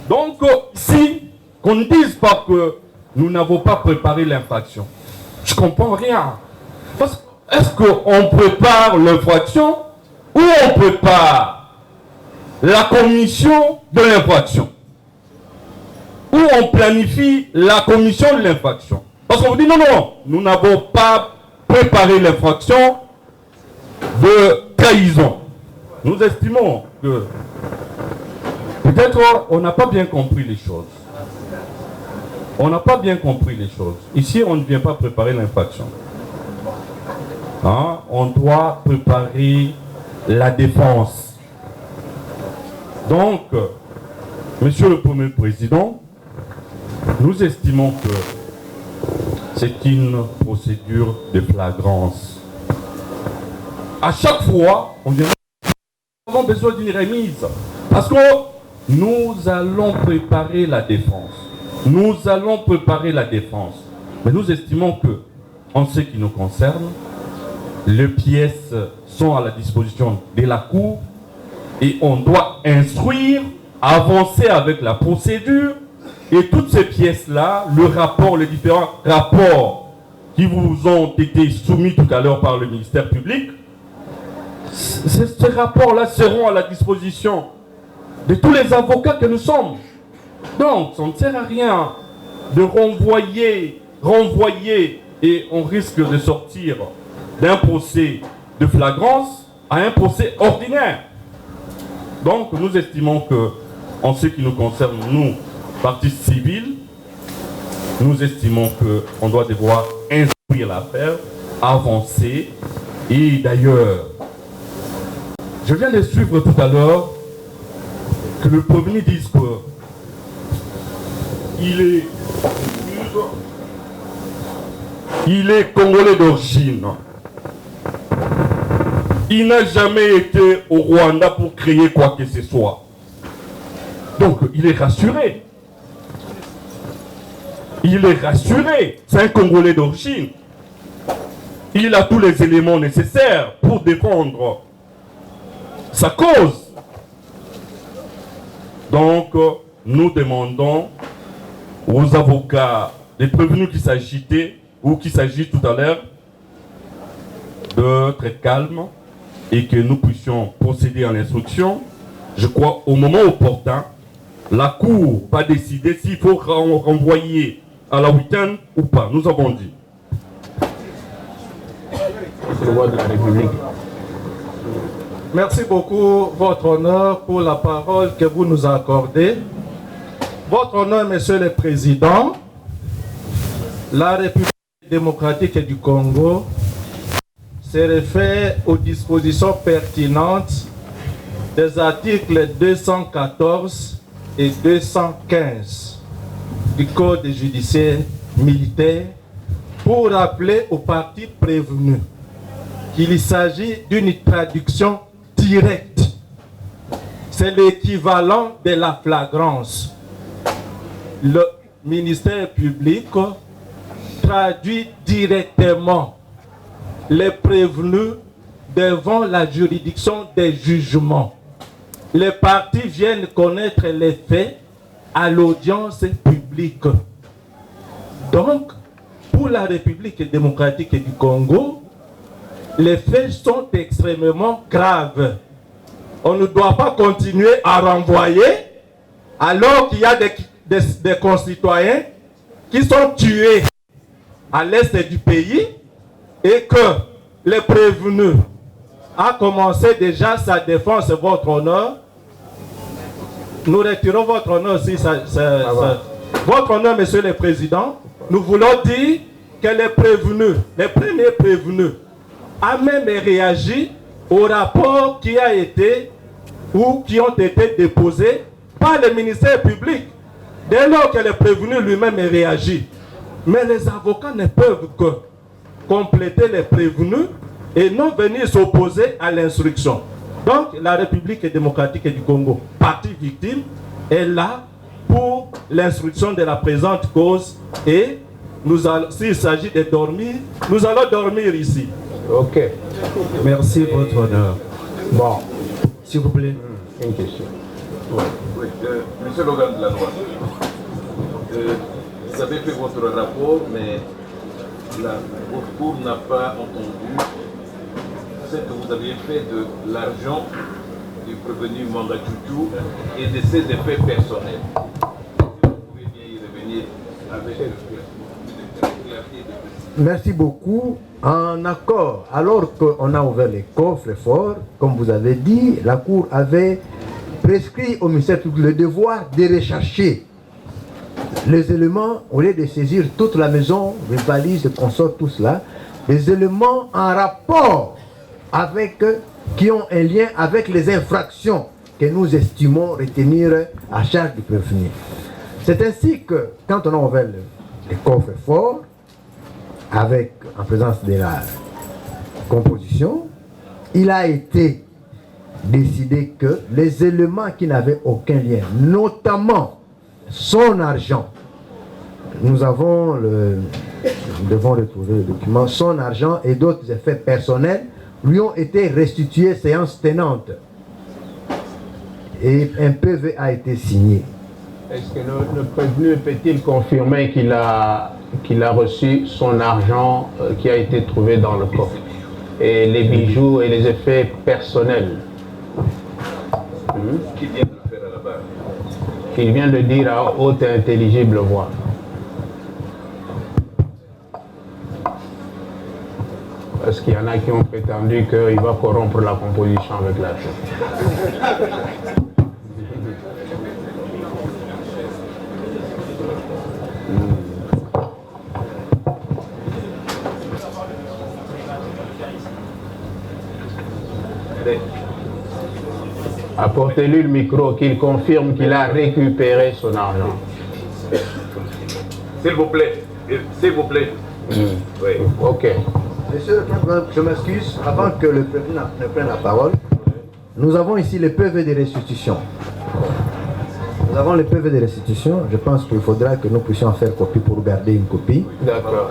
Donc ici, qu'on ne dise pas que nous n'avons pas préparé l'infraction. Je ne comprends rien. Parce que est-ce qu'on prépare l'infraction ou on prépare la commission de l'infraction? Ou on planifie la commission de l'infraction? Parce qu'on vous dit non, nous n'avons pas préparé l'infraction de trahison. Nous estimons que Peut-être on n'a pas bien compris les choses. On n'a pas bien compris les choses. Ici, on ne vient pas préparer l'infraction. Hein? On doit préparer la défense. Donc, Monsieur le Premier Président, nous estimons que c'est une procédure de flagrance. À chaque fois, nous avons besoin d'une remise. Parce que nous allons préparer la défense. Nous allons préparer la défense. Mais nous estimons que, en ce qui nous concerne, les pièces sont à la disposition de la Cour et on doit instruire, avancer avec la procédure et toutes ces pièces-là, le rapport, les différents rapports qui vous ont été soumis tout à l'heure par le ministère public, ces rapports-là seront à la disposition de tous les avocats que nous sommes. Donc, ça ne sert à rien de renvoyer et on risque de sortir d'un procès de flagrance à un procès ordinaire. Donc, nous estimons que, en ce qui nous concerne, nous, partie civile, nous estimons qu'on doit devoir instruire l'affaire, avancer. Et d'ailleurs, je viens de suivre tout à l'heure que le prévenu dise que il est congolais d'origine. Il n'a jamais été au Rwanda pour créer quoi que ce soit. Donc, il est rassuré. Il est rassuré. C'est un Congolais d'origine. Il a tous les éléments nécessaires pour défendre sa cause. Donc, nous demandons aux avocats, des prévenus qui s'agitaient ou qui s'agitent tout à l'heure, d'être calmes et que nous puissions procéder à l'instruction. Je crois au moment opportun, la Cour va décider s'il faut renvoyer à la week-end ou pas. Nous avons dit. C'est le roi de la République. Merci beaucoup, Votre Honneur, pour la parole que vous nous accordez. Votre Honneur, Monsieur le Président, la République démocratique du Congo se réfère aux dispositions pertinentes des articles 214 et 215 du Code judiciaire militaire pour rappeler aux parties prévenues qu'il s'agit d'une traduction directe. C'est l'équivalent de la flagrance. Le ministère public traduit directement les prévenus devant la juridiction des jugements. Les parties viennent connaître les faits à l'audience publique. Donc, pour la République démocratique du Congo, les faits sont extrêmement graves. On ne doit pas continuer à renvoyer alors qu'il y a des concitoyens qui sont tués à l'est du pays et que le prévenu a commencé déjà sa défense, Votre Honneur. Nous retirons Votre Honneur si Votre Honneur, Monsieur le Président, nous voulons dire que les prévenus, les premiers prévenus, a même réagi au rapport qui a été ou qui ont été déposés par le ministère public. Dès lors que le prévenu lui-même réagit. Mais les avocats ne peuvent que compléter les prévenus et non venir s'opposer à l'instruction. Donc, la République démocratique du Congo, partie victime, est là pour l'instruction de la présente cause et s'il s'agit de dormir, nous allons dormir ici. Ok. Merci, Votre Honneur. Bon. S'il vous plaît. Une question. Oui, monsieur l'organe de la loi, vous avez fait votre rapport, mais votre cour n'a pas entendu ce que vous aviez fait de l'argent du prévenu Manga Chouchou et de ses effets personnels. Vous pouvez bien y revenir avec Merci beaucoup. En accord, alors qu'on a ouvert les coffres forts, comme vous avez dit, la Cour avait prescrit au ministère public le devoir de rechercher les éléments, au lieu de saisir toute la maison, les valises, les consorts, tout cela, les éléments en rapport avec, qui ont un lien avec les infractions que nous estimons retenir à charge du prévenu. C'est ainsi que, quand on a ouvert les coffres forts, avec, en présence de la composition, il a été décidé que les éléments qui n'avaient aucun lien, notamment son argent, nous devons retrouver le document, son argent et d'autres effets personnels lui ont été restitués séance tenante. Et un PV a été signé. Est-ce que le prévenu peut-il confirmer qu'il a reçu son argent qui a été trouvé dans le coffre et les bijoux et les effets personnels? Qui vient de le faire à la base? Il vient de dire à haute et intelligible voix. Parce qu'il y en a qui ont prétendu qu'il va corrompre la composition avec l'argent. Apportez-lui le micro, qu'il confirme qu'il a récupéré son argent. S'il vous plaît, s'il vous plaît. Oui. Ok. Monsieur le Président, je m'excuse, avant que le président ne prenne la parole, nous avons ici le PV de restitution. Nous avons le PV de restitution, je pense qu'il faudra que nous puissions en faire copie pour garder une copie. D'accord.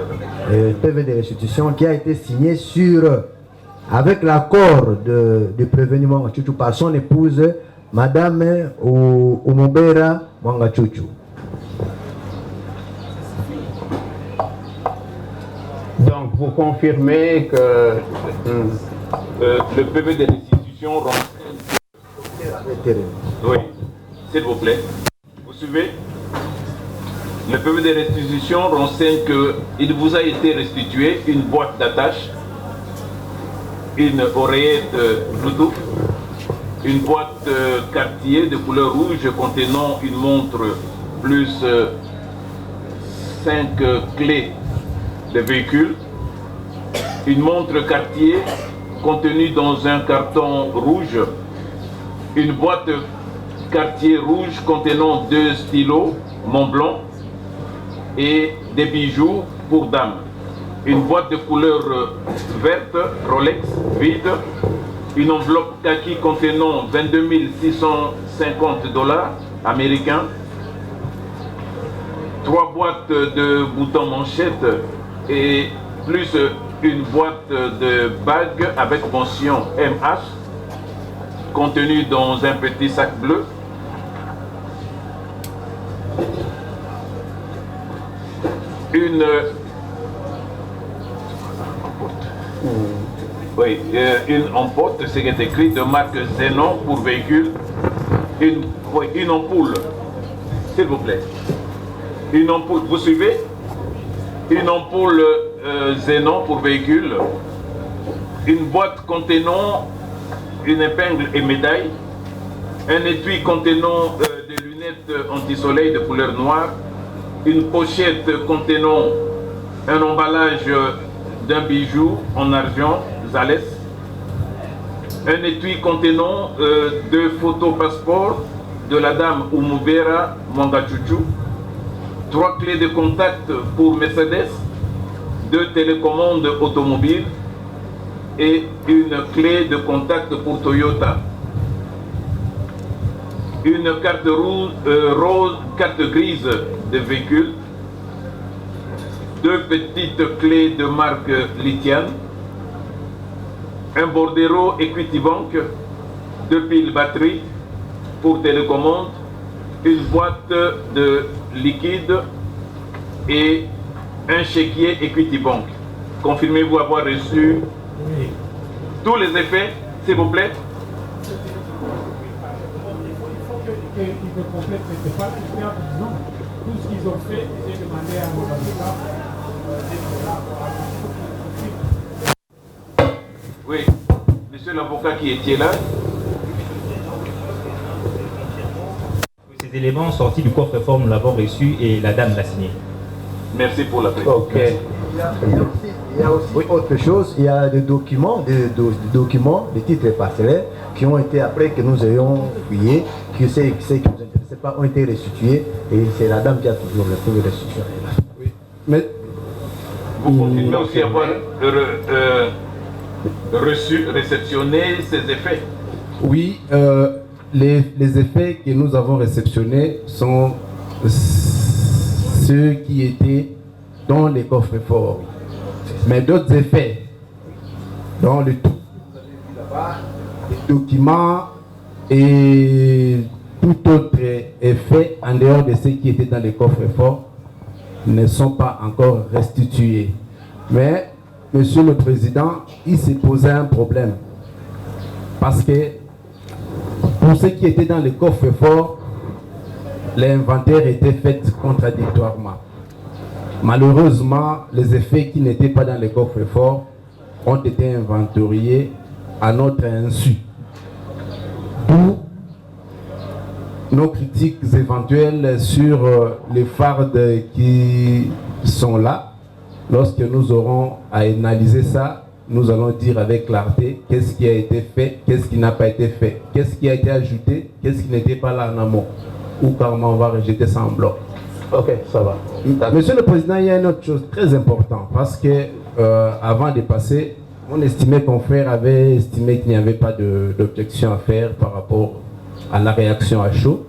Le PV de restitution qui a été signé avec l'accord du prévenu Mwangachuchu par son épouse, Madame Umobera Mwangachuchu. Donc, vous confirmez que le PV de restitution renseigne. Oui, s'il vous plaît. Vous suivez? Le PV de restitution renseigne qu'il vous a été restitué une boîte d'attache, une oreillette Bluetooth, une boîte Cartier de couleur rouge contenant une montre plus 5 clés de véhicule, une montre Cartier contenue dans un carton rouge, une boîte Cartier rouge contenant 2 stylos Montblanc et des bijoux pour dames, une boîte de couleur verte Rolex vide, une enveloppe kaki contenant 22 650 $ américains, 3 boîtes de boutons manchettes et plus une boîte de bagues avec mention MH contenue dans un petit sac bleu, une emporte, c'est écrit de marque Zenon pour véhicule, une ampoule, s'il vous plaît, une ampoule, vous suivez? Une ampoule Zenon pour véhicule, une boîte contenant une épingle et médaille, un étui contenant des lunettes anti-soleil de couleur noire, une pochette contenant un emballage d'un bijou en argent Zales, un étui contenant 2 photos passeports de la dame Umubera Mwangachuchu, 3 clés de contact pour Mercedes, 2 télécommandes automobiles et une clé de contact pour Toyota. Une carte rose, carte grise de véhicule, 2 petites clés de marque Litian, un Bordero Equity Bank, 2 piles batterie pour télécommande, une boîte de liquide et un chéquier Equity Bank. Confirmez-vous avoir reçu tous les effets, s'il vous plaît? Ils me complètent, c'est pas tout ce qu'ils ont fait, j'ai demandé à mon avocat. Oui, monsieur l'avocat qui était là. ces éléments sortis du coffre-fort, nous l'avons reçu et la dame l'a signé. Merci pour la précision. Ok. Il y a aussi autre chose, il y a des documents, des titres parcellaires qui ont été, après que nous ayons fouillé, que ceux qui ne nous intéressaient pas ont été restitués et c'est la dame qui a toujours le prix de restitution. Oui. Mais vous continuez aussi à avoir reçu, réceptionné ces effets? Oui, les effets que nous avons réceptionnés sont ceux qui étaient dans les coffres forts. Mais d'autres effets, dans le tout, les documents et tout autre effet en dehors de ceux qui étaient dans les coffres forts ne sont pas encore restitués. Mais, Monsieur le Président, il s'est posé un problème. Parce que pour ceux qui étaient dans les coffres forts, l'inventaire était fait contradictoirement. Malheureusement, les effets qui n'étaient pas dans les coffres forts ont été inventoriés à notre insu. D'où nos critiques éventuelles sur les fardes qui sont là. Lorsque nous aurons à analyser ça, nous allons dire avec clarté qu'est-ce qui a été fait, qu'est-ce qui n'a pas été fait, qu'est-ce qui a été ajouté, qu'est-ce qui n'était pas là en amont, ou carrément on va rejeter ça en bloc. Ok, ça va. Monsieur le Président, il y a une autre chose très importante, parce que avant de passer, mon estimé confrère avait estimé qu'il n'y avait pas d'objection à faire par rapport à la réaction à chaud.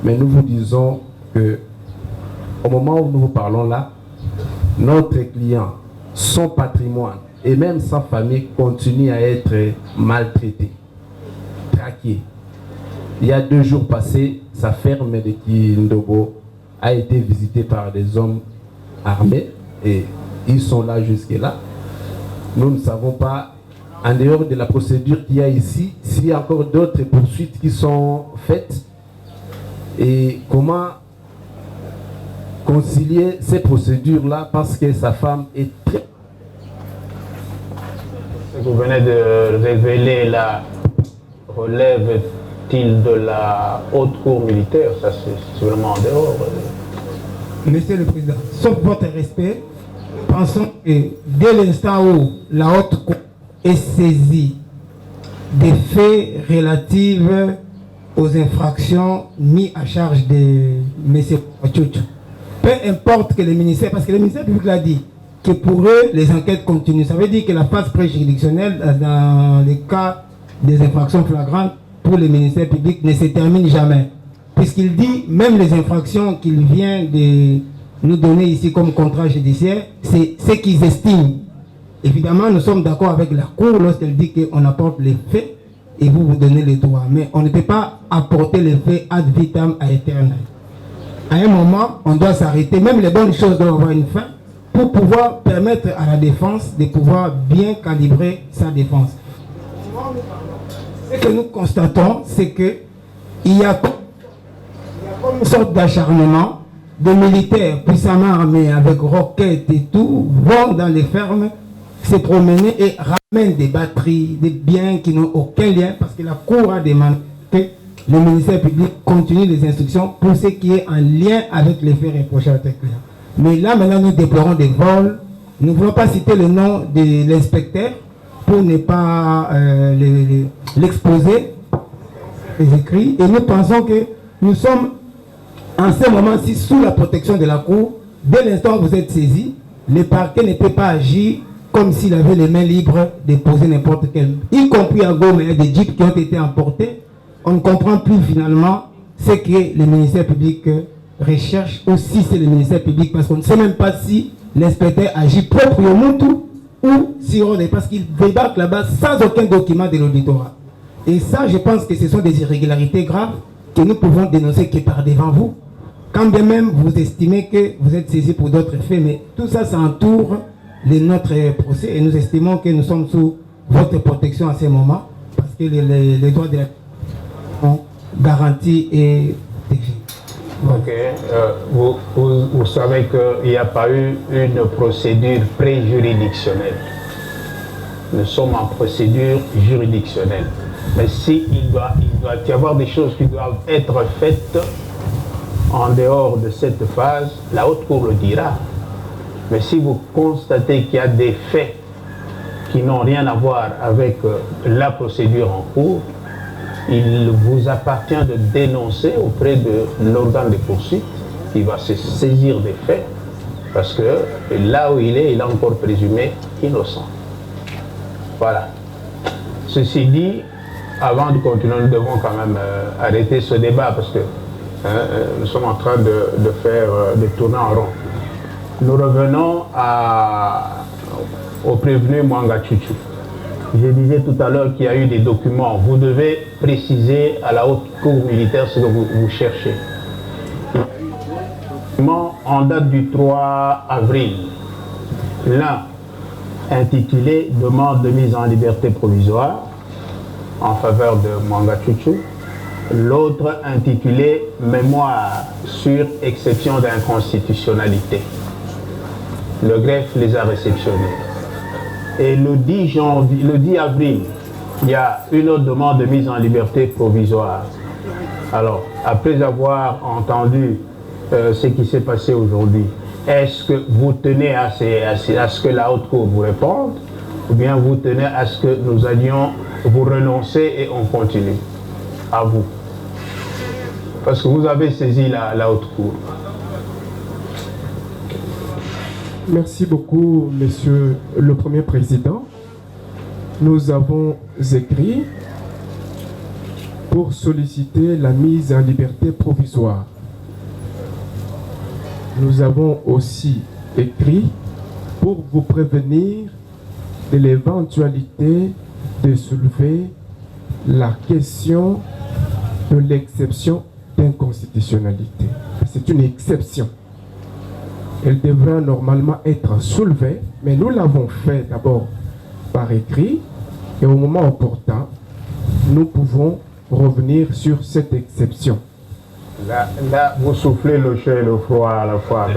Mais nous vous disons que au moment où nous vous parlons là, notre client, son patrimoine et même sa famille continuent à être maltraités, traqués. Il y a 2 jours passés, sa ferme de Kindobo a été visitée par des hommes armés et ils sont là jusque-là. Nous ne savons pas, en dehors de la procédure qu'il y a ici, s'il y a encore d'autres poursuites qui sont faites et comment concilier ces procédures-là parce que sa femme est très... Vous venez de révéler la relève-t-il de la haute cour militaire? Ça, c'est vraiment en dehors. Monsieur le Président, sauf votre respect, pensons que dès l'instant où la haute cour est saisie des faits relatifs aux infractions mis à charge de M. Pachouch, peu importe que le ministère, parce que le ministère public l'a dit, que pour eux, les enquêtes continuent. Ça veut dire que la phase pré-juridictionnelle, dans les cas des infractions flagrantes, pour le ministère public, ne se termine jamais. Puisqu'il dit, même les infractions qu'il vient de nous donner ici comme contrat judiciaire, c'est ce qu'ils estiment. Évidemment, nous sommes d'accord avec la Cour lorsqu'elle dit qu'on apporte les faits et vous donnez les droits. Mais on ne peut pas apporter les faits ad vitam aeternam. À un moment, on doit s'arrêter. Même les bonnes choses doivent avoir une fin pour pouvoir permettre à la défense de pouvoir bien calibrer sa défense. Ce que nous constatons, c'est qu'il y a une sorte d'acharnement de militaires puissamment armés avec roquettes et tout, vont dans les fermes se promener et ramènent des batteries, des biens qui n'ont aucun lien parce que la Cour a demandé que le ministère public continue les instructions pour ce qui est en lien avec les faits reprochés à notre client. Mais là, maintenant, nous déplorons des vols. Nous ne voulons pas citer le nom de l'inspecteur pour ne pas l'exposer, les écrits. Et nous pensons que nous sommes en ce moment-ci sous la protection de la Cour. Dès l'instant où vous êtes saisi, le parquet ne peut pas agir comme s'il avait les mains libres de poser n'importe quel. Y compris à Goma, il y a des jeeps qui ont été emportés. On ne comprend plus finalement ce que le ministère public recherche ou si c'est le ministère public, parce qu'on ne sait même pas si l'inspecteur agit proprement tout ou si on est, parce qu'il débarque là-bas sans aucun document de l'auditorat. Et ça, je pense que ce sont des irrégularités graves que nous pouvons dénoncer que par devant vous. Quand bien même vous estimez que vous êtes saisi pour d'autres faits, mais tout ça, ça entoure notre procès et nous estimons que nous sommes sous votre protection à ce moment parce que les droits de la sont garantis et protégés. Ok. Vous savez qu'il n'y a pas eu une procédure pré-juridictionnelle. Nous sommes en procédure juridictionnelle. Mais il doit y avoir des choses qui doivent être faites en dehors de cette phase, la Haute Cour le dira. Mais si vous constatez qu'il y a des faits qui n'ont rien à voir avec la procédure en cours, il vous appartient de dénoncer auprès de l'organe de poursuite qui va se saisir des faits, parce que là où il est encore présumé innocent. Voilà. Ceci dit, avant de continuer, nous devons quand même arrêter ce débat, parce que nous sommes en train de tourner en rond. Nous revenons au prévenu Mwanga Chuchu. Je disais tout à l'heure qu'il y a eu des documents. Vous devez préciser à la haute cour militaire ce que vous cherchez. Il y a eu deux documents en date du 3 avril. L'un intitulé « Demande de mise en liberté provisoire » en faveur de Mwanga Chuchu. L'autre intitulé « Mémoire sur exception d'inconstitutionnalité ». Le greffe les a réceptionnés. Et le 10 avril, il y a une autre demande de mise en liberté provisoire. Alors, après avoir entendu ce qui s'est passé aujourd'hui, est-ce que vous tenez à ce que la Haute Cour vous réponde, ou bien vous tenez à ce que nous allions vous renoncer et on continue? À vous. Parce que vous avez saisi la Haute Cour. Merci beaucoup, Monsieur le Premier Président. Nous avons écrit pour solliciter la mise en liberté provisoire. Nous avons aussi écrit pour vous prévenir de l'éventualité de soulever la question de l'exception d'inconstitutionnalité. C'est une exception. Elle devrait normalement être soulevée, mais nous l'avons fait d'abord par écrit, et au moment opportun, nous pouvons revenir sur cette exception. Là, vous soufflez le chaud et le froid à la fois.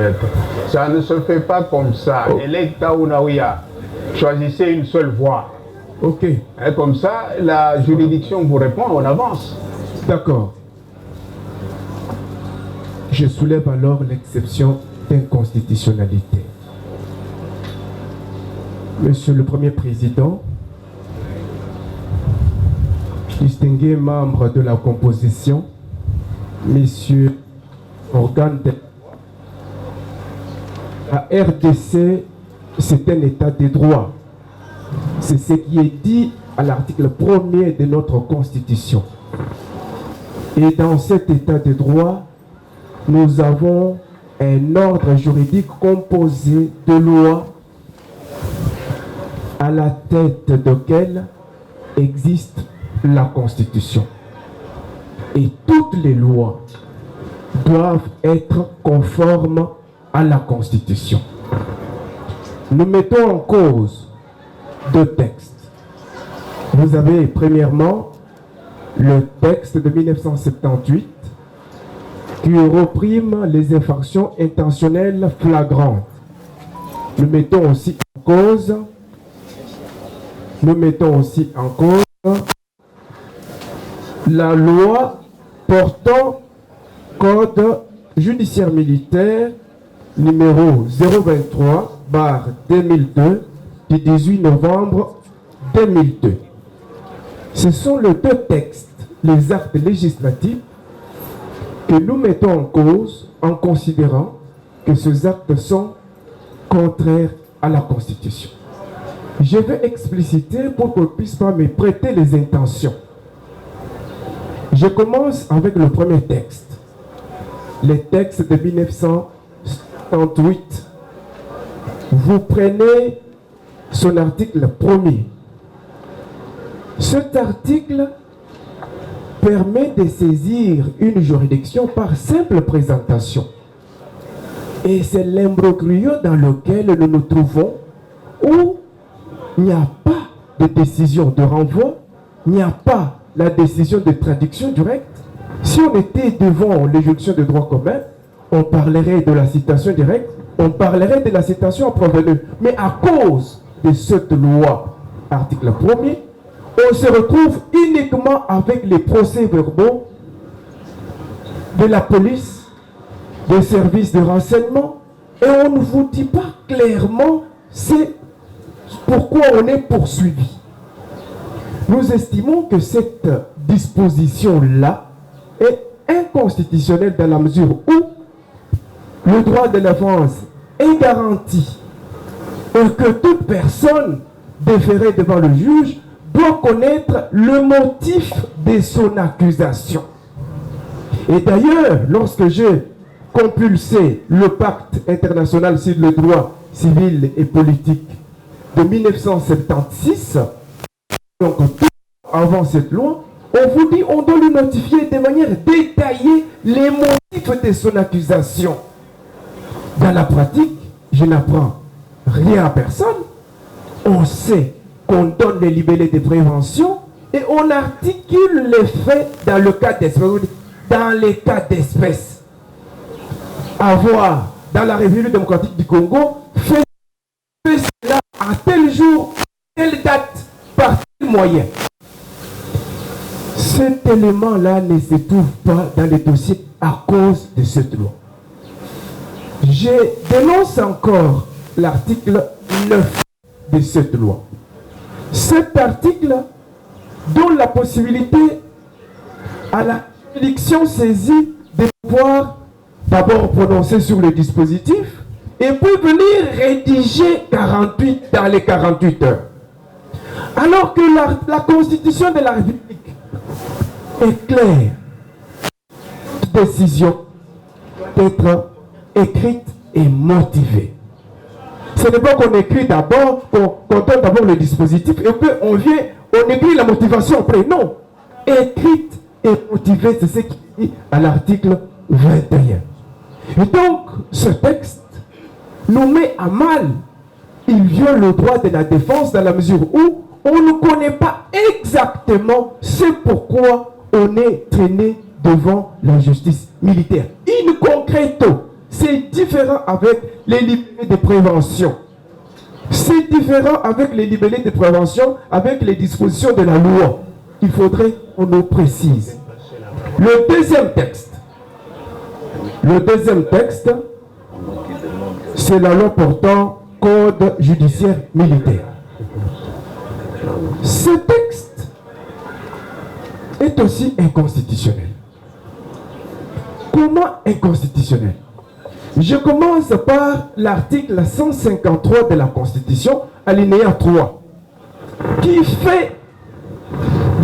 Ça ne se fait pas comme ça. Electa ou Naouya, choisissez une seule voie. Ok. Et comme ça, la juridiction vous répond, on avance. D'accord. Je soulève alors l'exception d'inconstitutionnalité. Monsieur le Premier Président, distingués membres de la composition, messieurs organes de la RDC, c'est un état de droit. C'est ce qui est dit à l'article 1er de notre Constitution. Et dans cet état de droit, nous avons un ordre juridique composé de lois à la tête duquel existe la Constitution. Et toutes les lois doivent être conformes à la Constitution. Nous mettons en cause deux textes. Vous avez premièrement le texte de 1978 qui reprime les infractions intentionnelles flagrantes. Nous mettons aussi en cause la loi portant code judiciaire militaire numéro 023/2002 du 18 novembre 2002. Ce sont les deux textes, les actes législatifs, que nous mettons en cause en considérant que ces actes sont contraires à la Constitution. Je vais expliciter pour qu'on ne puisse pas me prêter les intentions. Je commence avec le premier texte, le texte de 1978. Vous prenez son article 1er. Cet article permet de saisir une juridiction par simple présentation. Et c'est l'imbroglio dans lequel nous nous trouvons, où il n'y a pas de décision de renvoi, il n'y a pas la décision de traduction directe. Si on était devant les juridictions de droit commun, on parlerait de la citation directe, on parlerait de la citation en provenance. Mais à cause de cette loi, article 1er, on se retrouve uniquement avec les procès-verbaux de la police des services de renseignement et on ne vous dit pas clairement c'est pourquoi on est poursuivi. Nous estimons que cette disposition-là est inconstitutionnelle dans la mesure où le droit de l'offense est garanti et que toute personne déférée devant le juge doit connaître le motif de son accusation. Et d'ailleurs, lorsque j'ai compulsé le pacte international sur le droit civil et politique de 1976, donc avant cette loi, on vous dit on doit lui notifier de manière détaillée les motifs de son accusation. Dans la pratique, je n'apprends rien à personne. On sait qu'on donne les libellés de prévention et on articule les faits dans le cas d'espèce. Dans les cas d'espèce. Avoir dans la République démocratique du Congo fait cela à tel jour, telle date, par tel moyen. Cet élément-là ne se trouve pas dans les dossiers à cause de cette loi. Je dénonce encore l'article 9 de cette loi. Cet article donne la possibilité à la juridiction saisie de pouvoir d'abord prononcer sur le dispositif et puis venir rédiger 48 dans les 48 heures. Alors que la Constitution de la République est claire. Toute décision doit être écrite et motivée. Ce n'est pas qu'on écrit d'abord, qu'on donne d'abord le dispositif et puis on vient, on écrit la motivation après. Non. Écrite et motivée, c'est ce qui dit à l'article 21. Et donc, ce texte nous met à mal. Il viole le droit de la défense dans la mesure où on ne connaît pas exactement ce pourquoi on est traîné devant la justice militaire. In concreto, c'est différent avec les libellés de prévention. C'est différent avec les libellés de prévention, avec les dispositions de la loi. Il faudrait qu'on nous précise. Le deuxième texte, c'est la loi portant code judiciaire militaire. Ce texte est aussi inconstitutionnel. Comment inconstitutionnel? Je commence par l'article 153 de la Constitution, alinéa 3, qui fait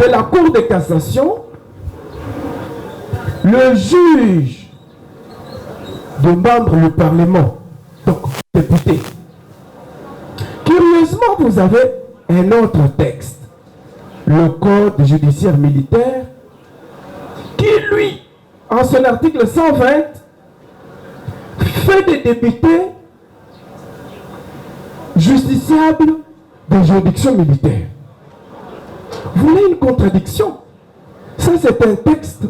de la Cour de cassation le juge de membre du Parlement, donc député. Curieusement, vous avez un autre texte, le Code judiciaire militaire, qui lui, en son article 120, fait des députés justiciables de juridiction militaire. Vous voulez une contradiction? Ça, c'est un texte,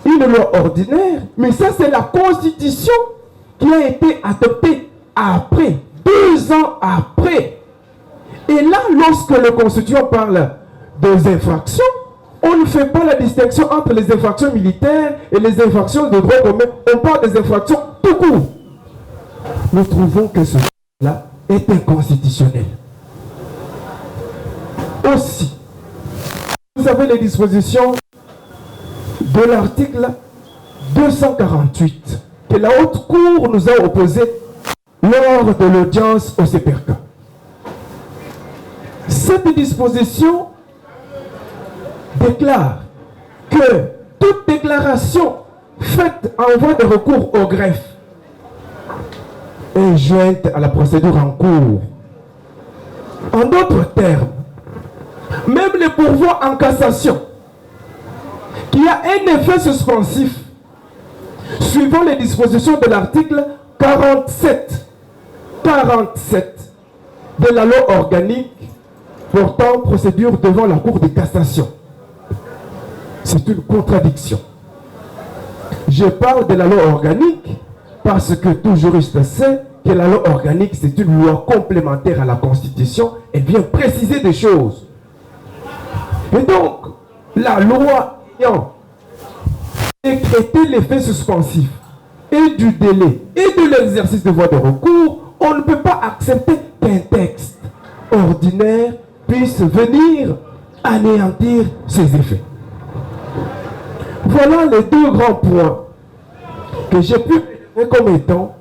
une loi ordinaire, mais ça, c'est la Constitution qui a été adoptée après, 2 ans après. Et là, lorsque le Constitution parle des infractions, on ne fait pas la distinction entre les infractions militaires et les infractions de droit commun. On parle des infractions tout court. Nous trouvons que ce là est inconstitutionnel. Aussi, vous avez les dispositions de l'article 248 que la Haute Cour nous a opposé lors de l'audience au CPRK. Cette disposition déclare que toute déclaration faite en voie de recours au greffe est jointe à la procédure en cours. En d'autres termes, même les pourvois en cassation, qui a un effet suspensif, suivant les dispositions de l'article 47 de la loi organique portant procédure devant la Cour de cassation. C'est une contradiction. Je parle de la loi organique parce que tout juriste sait que la loi organique, c'est une loi complémentaire à la Constitution. Elle vient préciser des choses. Et donc, la loi ayant décrété l'effet suspensif et du délai et de l'exercice de voie de recours, on ne peut pas accepter qu'un texte ordinaire puisse venir anéantir ses effets. Voilà les deux grands points que j'ai pu mener comme étant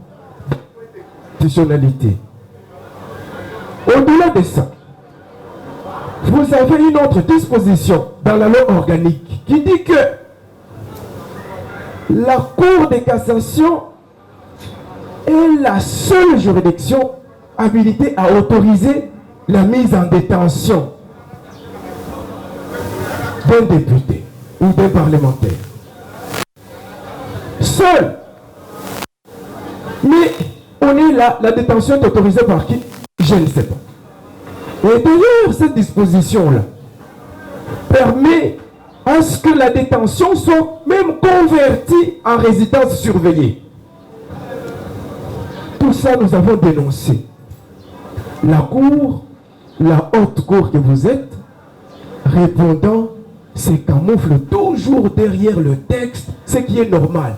constitutionnalité. Au-delà de ça, vous avez une autre disposition dans la loi organique qui dit que la Cour de cassation est la seule juridiction habilitée à autoriser la mise en détention d'un député ou d'un parlementaire. Seul. Mais on est là, la détention est autorisée par qui? Je ne sais pas. Et d'ailleurs, cette disposition-là permet à ce que la détention soit même convertie en résidence surveillée. Tout ça, nous avons dénoncé. La Cour, la haute cour que vous êtes, répondant, se camoufle toujours derrière le texte, ce qui est normal.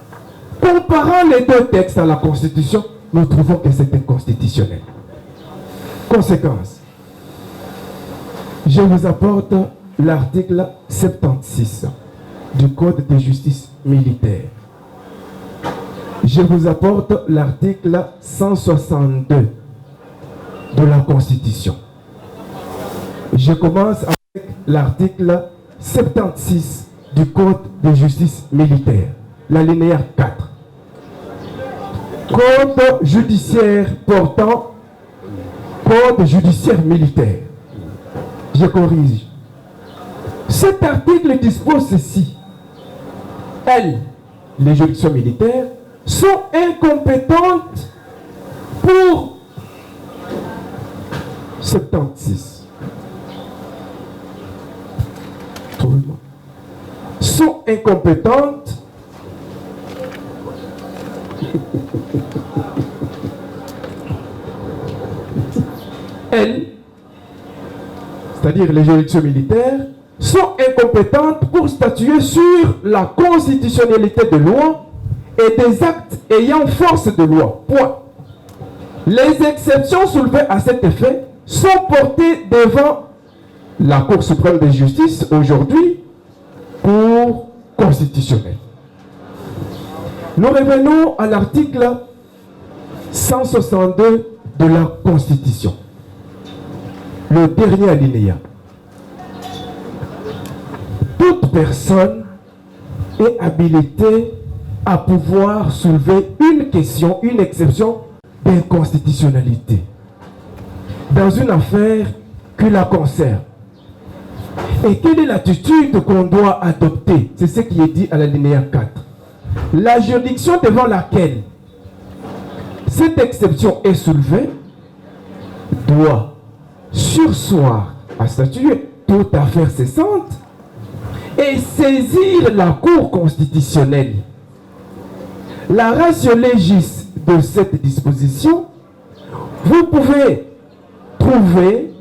Comparant les deux textes à la Constitution, nous trouvons que c'est inconstitutionnel. Conséquence. Je vous apporte l'article 76 du Code de justice militaire. Je vous apporte l'article 162 de la Constitution. Je commence avec l'article 76 du Code de justice militaire, l'alinéa 4. Code judiciaire portant Code judiciaire militaire. Je corrige. Cet article dispose ceci. Elles, les juridictions militaires, sont incompétentes pour 76. Sont incompétentes elles, c'est-à-dire les juridictions militaires, sont incompétentes pour statuer sur la constitutionnalité de loi et des actes ayant force de loi. Point. Les exceptions soulevées à cet effet sont portées devant la Cour suprême de justice aujourd'hui pour constitutionnel. Nous revenons à l'article 162 de la Constitution. Le dernier alinéa. Toute personne est habilitée à pouvoir soulever une question, une exception d'inconstitutionnalité dans une affaire qui la concerne. Et quelle est l'attitude qu'on doit adopter? C'est ce qui est dit à l'alinéa 4. La juridiction devant laquelle cette exception est soulevée doit surseoir à statuer toute affaire cessante et saisir la Cour constitutionnelle. La ratio legis de cette disposition, vous pouvez trouver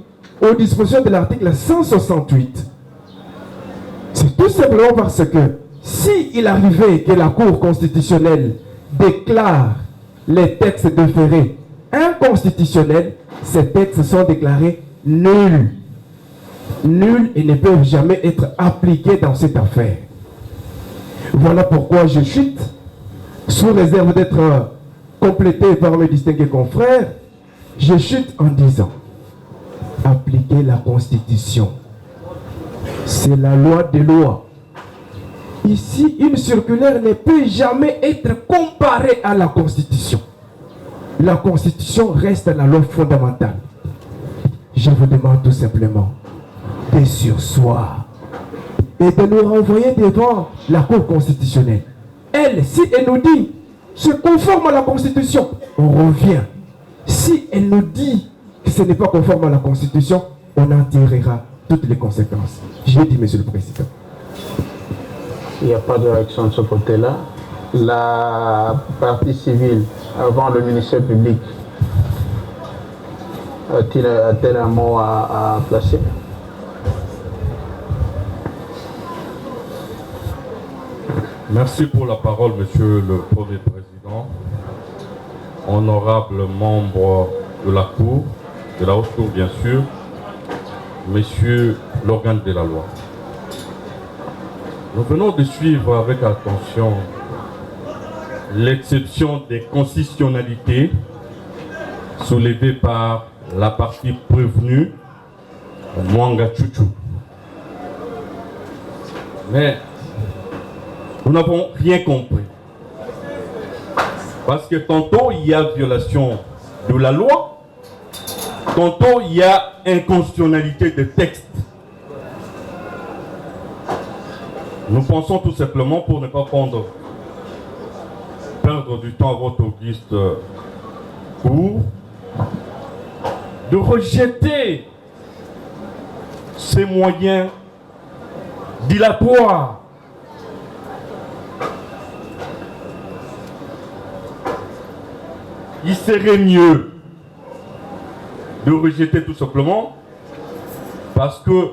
aux dispositions de l'article 168. C'est tout simplement parce que si il arrivait que la Cour constitutionnelle déclare les textes déférés inconstitutionnels, ces textes sont déclarés nuls. Nuls et ne peuvent jamais être appliqués dans cette affaire. Voilà pourquoi je chute, sous réserve d'être complété par mes distingués confrères, je chute en disant: appliquer la Constitution. C'est la loi des lois. Ici, une circulaire ne peut jamais être comparée à la Constitution. La Constitution reste la loi fondamentale. Je vous demande tout simplement de surseoir et de nous renvoyer devant la Cour constitutionnelle. Elle, si elle nous dit c'est conforme à la Constitution, on revient. Si elle nous dit que ce n'est pas conforme à la Constitution, on en tirera toutes les conséquences. J'ai dit, Monsieur le Président. Il n'y a pas de réaction de ce côté-là. La partie civile, avant le ministère public, a-t-elle un mot à placer? Merci pour la parole, Monsieur le Premier Président. honorables membres de la Cour, de la Haute Cour bien sûr, Messieurs l'organe de la loi. Nous venons de suivre avec attention l'exception des constitutionnalités soulevées par la partie prévenue, Mwanga Chouchou. Mais nous n'avons rien compris. Parce que tantôt il y a violation de la loi, tantôt il y a inconstitutionnalité de texte. Nous pensons tout simplement, pour ne pas perdre du temps à votre auguste cour, de rejeter ces moyens dilatoires. Il serait mieux de rejeter tout simplement parce que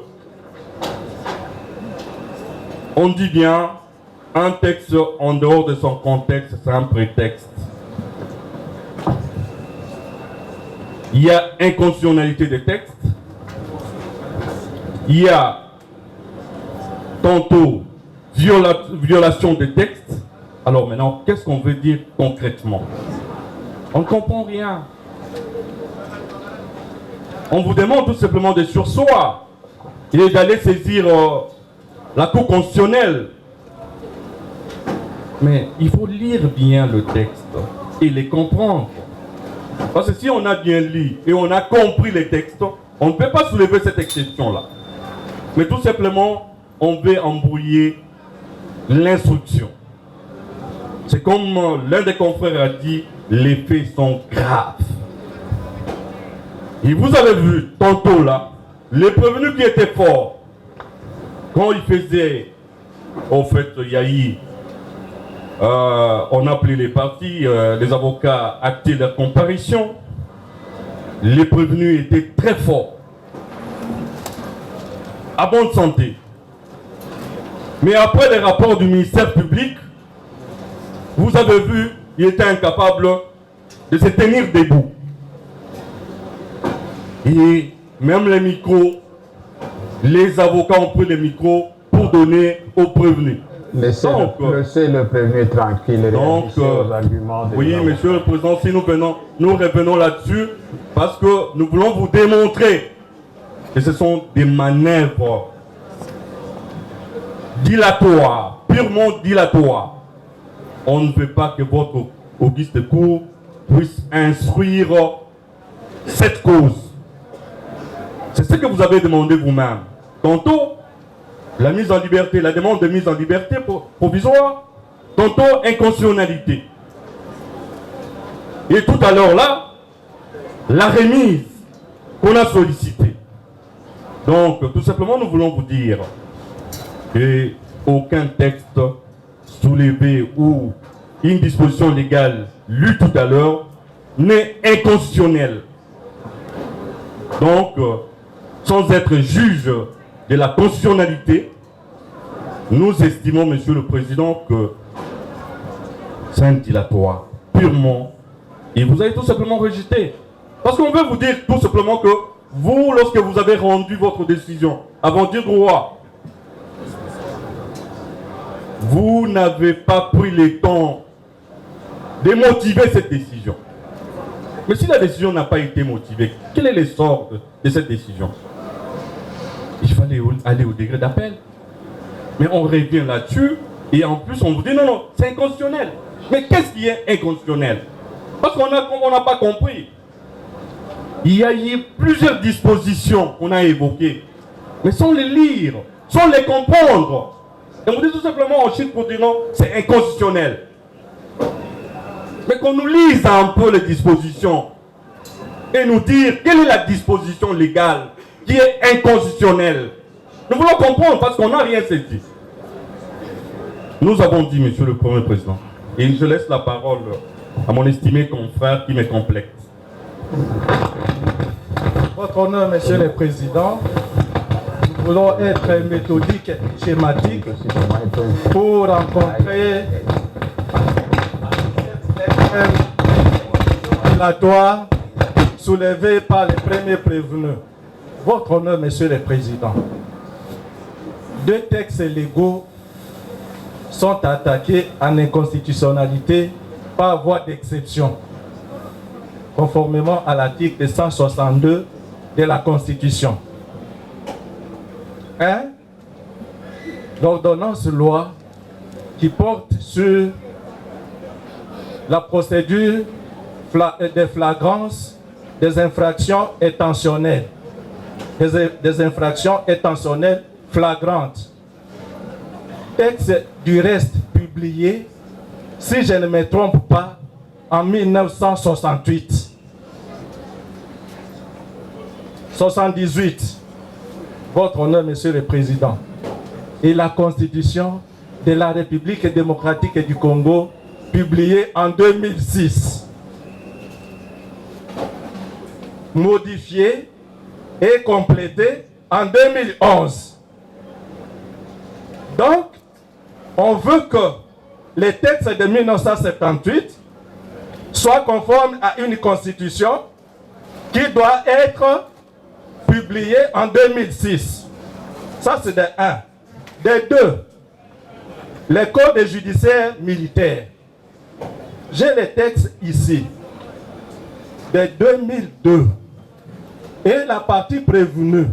on dit bien un texte en dehors de son contexte, c'est un prétexte. Il y a inconstitutionnalité des textes, il y a tantôt violation des textes. Alors maintenant, qu'est-ce qu'on veut dire concrètement? On ne comprend rien. On vous demande tout simplement de surseoir et d'aller saisir la Cour constitutionnelle. Mais il faut lire bien le texte et les comprendre. Parce que si on a bien lu et on a compris les textes, on ne peut pas soulever cette exception-là. Mais tout simplement, on veut embrouiller l'instruction. C'est comme l'un des confrères a dit, les faits sont graves. Et vous avez vu tantôt là, les prévenus qui étaient forts, quand ils faisaient, au fait, il y a eu, on a appelé les parties, les avocats actaient leur comparution, les prévenus étaient très forts, à bonne santé. Mais après les rapports du ministère public, vous avez vu, ils étaient incapables de se tenir debout. Et même les micros, les avocats ont pris les micros pour donner aux prévenus. Laissez le prévenu tranquille. Donc, aux arguments oui, Monsieur le Président, si nous revenons là-dessus, parce que nous voulons vous démontrer que ce sont des manœuvres dilatoires, purement dilatoires. On ne veut pas que votre auguste cour puisse instruire cette cause. C'est ce que vous avez demandé vous-même. Tantôt, la mise en liberté, la demande de mise en liberté provisoire, tantôt inconstitutionnalité. Et tout à l'heure là, la remise qu'on a sollicitée. Donc, tout simplement, nous voulons vous dire qu'aucun texte soulevé ou une disposition légale lue tout à l'heure n'est inconstitutionnel. Donc, sans être juge de la constitutionnalité, nous estimons, Monsieur le Président, que c'est un dilatoire, purement. Et vous avez tout simplement rejeté. Parce qu'on veut vous dire tout simplement que vous, lorsque vous avez rendu votre décision, avant de dire droit, vous n'avez pas pris le temps de motiver cette décision. Mais si la décision n'a pas été motivée, quel est l'essor de cette décision? Il fallait aller au degré d'appel. Mais on revient là-dessus et en plus on vous dit non, c'est inconstitutionnel. Mais qu'est-ce qui est inconstitutionnel? Parce qu'on n'a pas compris. Il y a eu plusieurs dispositions qu'on a évoquées. Mais sans les lire, sans les comprendre. Et on vous dit tout simplement en chiffre pour dire non, c'est inconstitutionnel. Mais qu'on nous lise un peu les dispositions et nous dire quelle est la disposition légale qui est inconstitutionnelle. Nous voulons comprendre parce qu'on n'a rien saisi. Nous avons dit, Monsieur le Premier Président, et je laisse la parole à mon estimé confrère qui me complète. Votre honneur, Monsieur le Président, nous voulons être méthodiques et schématiques pour rencontrer opératoire soulevée par les premiers prévenus. Votre honneur, Monsieur le Président, 2 textes légaux sont attaqués en inconstitutionnalité par voie d'exception, conformément à l'article 162 de la Constitution. 1. L'ordonnance loi qui porte sur la procédure de flagrance des infractions intentionnelles, des infractions intentionnelles flagrantes. Texte du reste publié, si je ne me trompe pas, en 1968. 78, votre honneur, Monsieur le Président, et la Constitution de la République démocratique du Congo, publiée en 2006, modifiée et complétée en 2011. Donc, on veut que les textes de 1978 soient conformes à une constitution qui doit être publiée en 2006. Ça, c'est de 1. De 2, le code judiciaire militaire. J'ai les textes ici, de 2002. Et la partie prévenue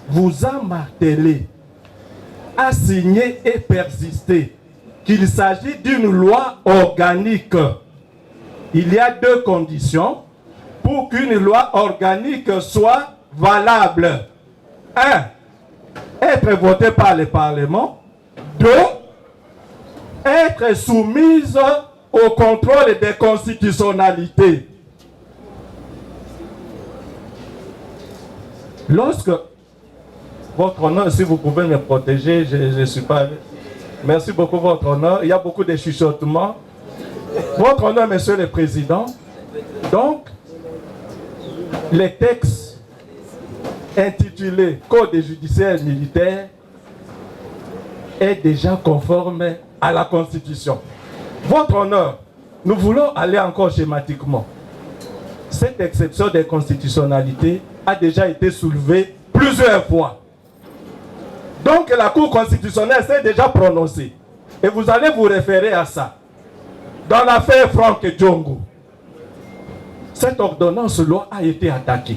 vous a martelé, a signé et persisté qu'il s'agit d'une loi organique. Il y a 2 conditions pour qu'une loi organique soit valable. 1. Être votée par le Parlement. 2. Être soumise au contrôle des constitutionnalités. Lorsque, votre honneur, si vous pouvez me protéger, je ne suis pas... Merci beaucoup, votre honneur. Il y a beaucoup de chuchotements. Votre honneur, Monsieur le Président. Donc, les textes intitulés Code judiciaire militaire est déjà conforme à la Constitution. Votre honneur, nous voulons aller encore schématiquement. Cette exception de constitutionnalité a déjà été soulevée plusieurs fois. Donc la Cour constitutionnelle s'est déjà prononcée. Et vous allez vous référer à ça. Dans l'affaire Franck Djongo, cette ordonnance loi a été attaquée.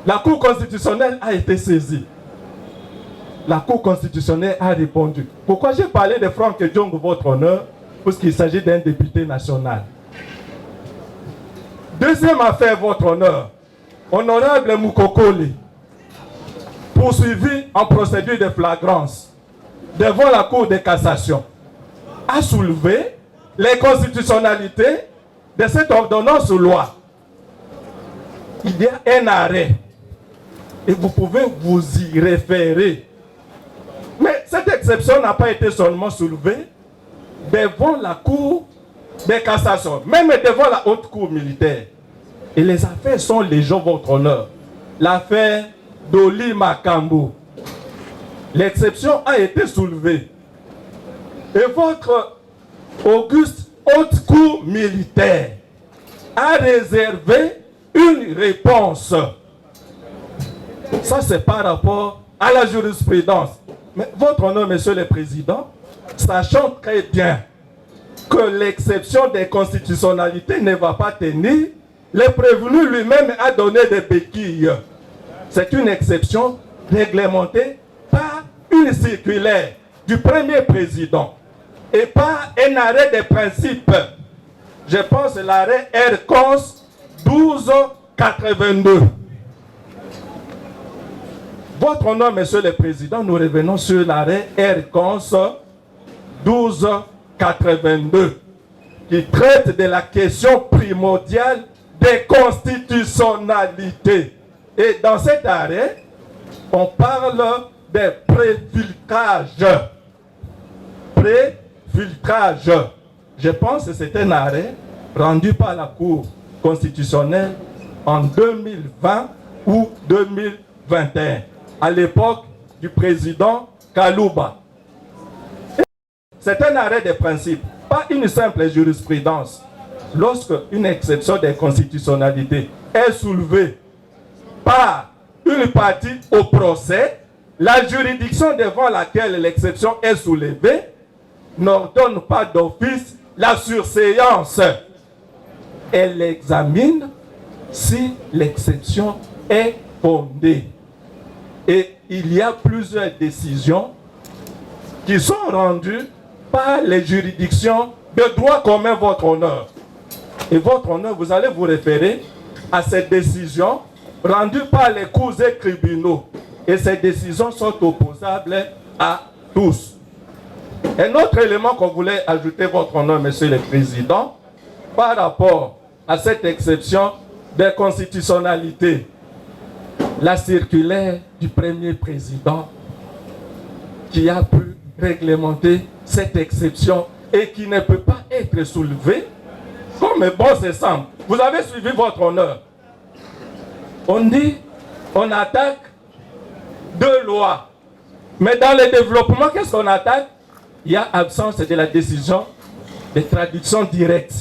La Cour constitutionnelle a été saisie. La Cour constitutionnelle a répondu. Pourquoi j'ai parlé de Franck Djongo, votre honneur? Parce qu'il s'agit d'un député national. Deuxième affaire, votre honneur. Honorable Moukokole, poursuivi en procédure de flagrance devant la Cour de cassation, a soulevé l'inconstitutionnalité de cette ordonnance loi. Il y a un arrêt et vous pouvez vous y référer. Mais cette exception n'a pas été seulement soulevée devant la Cour de cassation, même devant la haute cour militaire. Et les affaires sont légion, votre honneur. L'affaire Doli Makambo. L'exception a été soulevée. Et votre auguste haute cour militaire a réservé une réponse. Ça, c'est par rapport à la jurisprudence. Mais votre honneur, Monsieur le Président, sachant très bien que l'exception des constitutionnalités ne va pas tenir, le prévenu lui-même a donné des béquilles. C'est une exception réglementée par une circulaire du premier président et par un arrêt de principe. Je pense à l'arrêt R-Cons 1282. Votre honneur, Monsieur le Président, nous revenons sur l'arrêt R-Cons 1282 qui traite de la question primordiale des constitutionnalités. Et dans cet arrêt, on parle de préfiltrage. Préfiltrage. Je pense que c'est un arrêt rendu par la Cour constitutionnelle en 2020 ou 2021, à l'époque du président Kalouba. C'est un arrêt de principe, pas une simple jurisprudence. lorsque une exception d'inconstitutionnalité est soulevée par une partie au procès, la juridiction devant laquelle l'exception est soulevée n'ordonne pas d'office la surséance. Elle examine si l'exception est fondée. Et il y a plusieurs décisions qui sont rendues par les juridictions de droit commun, votre honneur. Et votre honneur, vous allez vous référer à ces décisions rendues par les cours et tribunaux. Et ces décisions sont opposables à tous. Un autre élément qu'on voulait ajouter, votre honneur, monsieur le président, par rapport à cette exception d'inconstitutionnalité, la circulaire du premier président qui a pu réglementer cette exception et qui ne peut pas être soulevée, comme bon c'est simple. Vous avez suivi votre honneur. On dit, on attaque deux lois. Mais dans le développement, qu'est-ce qu'on attaque? Il y a absence de la décision de traduction directe.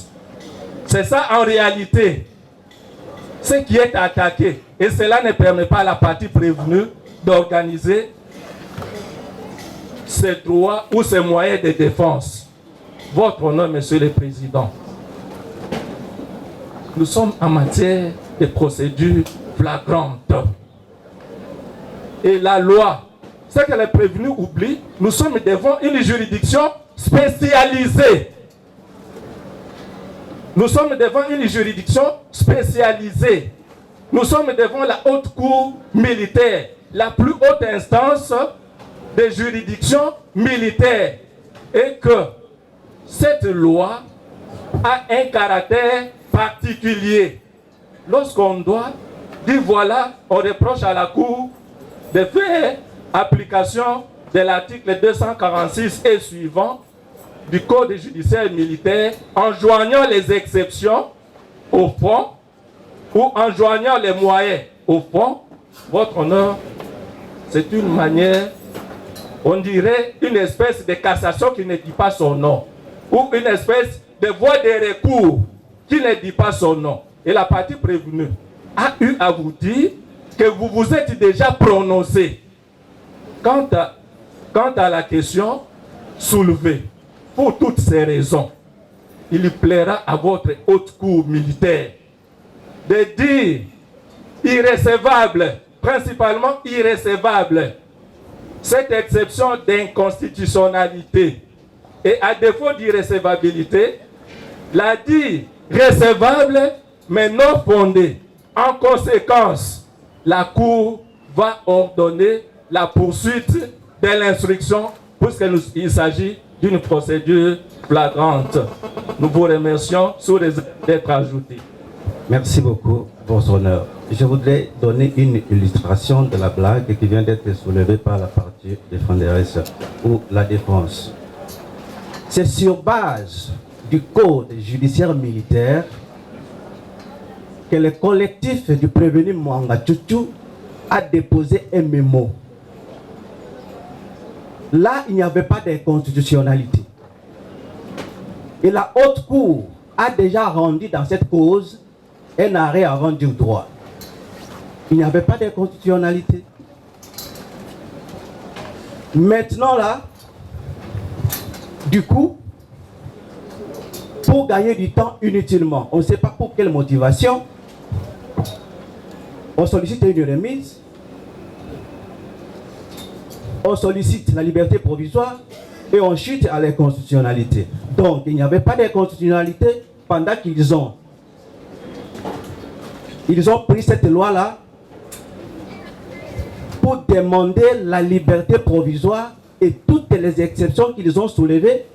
C'est ça en réalité ce qui est attaqué. Et cela ne permet pas à la partie prévenue d'organiser ses droits ou ses moyens de défense. Votre honneur, monsieur le président, nous sommes en matière de procédure flagrante. Et la loi, ce que les prévenus oublient, nous sommes devant une juridiction spécialisée. Nous sommes devant une juridiction spécialisée. Nous sommes devant la haute cour militaire, la plus haute instance des juridictions militaires. Et que cette loi a un caractère particulier. Lorsqu'on doit dire voilà, on reproche à la cour de faire application de l'article 246 et suivant du Code judiciaire militaire en joignant les exceptions au fond ou en joignant les moyens au fond. Votre honneur, c'est une manière, on dirait une espèce de cassation qui ne dit pas son nom, ou une espèce de voie de recours qui ne dit pas son nom. Et la partie prévenue a eu à vous dire que vous vous êtes déjà prononcé quant à la question soulevée. Pour toutes ces raisons, il plaira à votre haute cour militaire de dire irrécevable, principalement irrécevable, cette exception d'inconstitutionnalité. Et à défaut d'irrécevabilité, la dit recevable mais non fondée. En conséquence, la Cour va ordonner la poursuite de l'instruction puisqu'il s'agit d'une procédure flagrante. Nous vous remercions sous réserve d'être ajouté. Merci beaucoup, votre honneur. Je voudrais donner une illustration de la blague qui vient d'être soulevée par la partie défenderesse ou la défense. C'est sur base du Code judiciaire militaire que le collectif du prévenu Mwanga Tchoutou a déposé un mémo. Là, il n'y avait pas d'inconstitutionnalité. Et la haute cour a déjà rendu dans cette cause un arrêt avant du droit. Il n'y avait pas d'inconstitutionnalité. Maintenant là, du coup, pour gagner du temps inutilement, on ne sait pas pour quelle motivation, on sollicite une remise, on sollicite la liberté provisoire et on chute à l'inconstitutionnalité. Donc, il n'y avait pas d'inconstitutionnalité pendant qu'ils ont pris cette loi-là pour demander la liberté provisoire et toutes les exceptions qu'ils ont soulevées.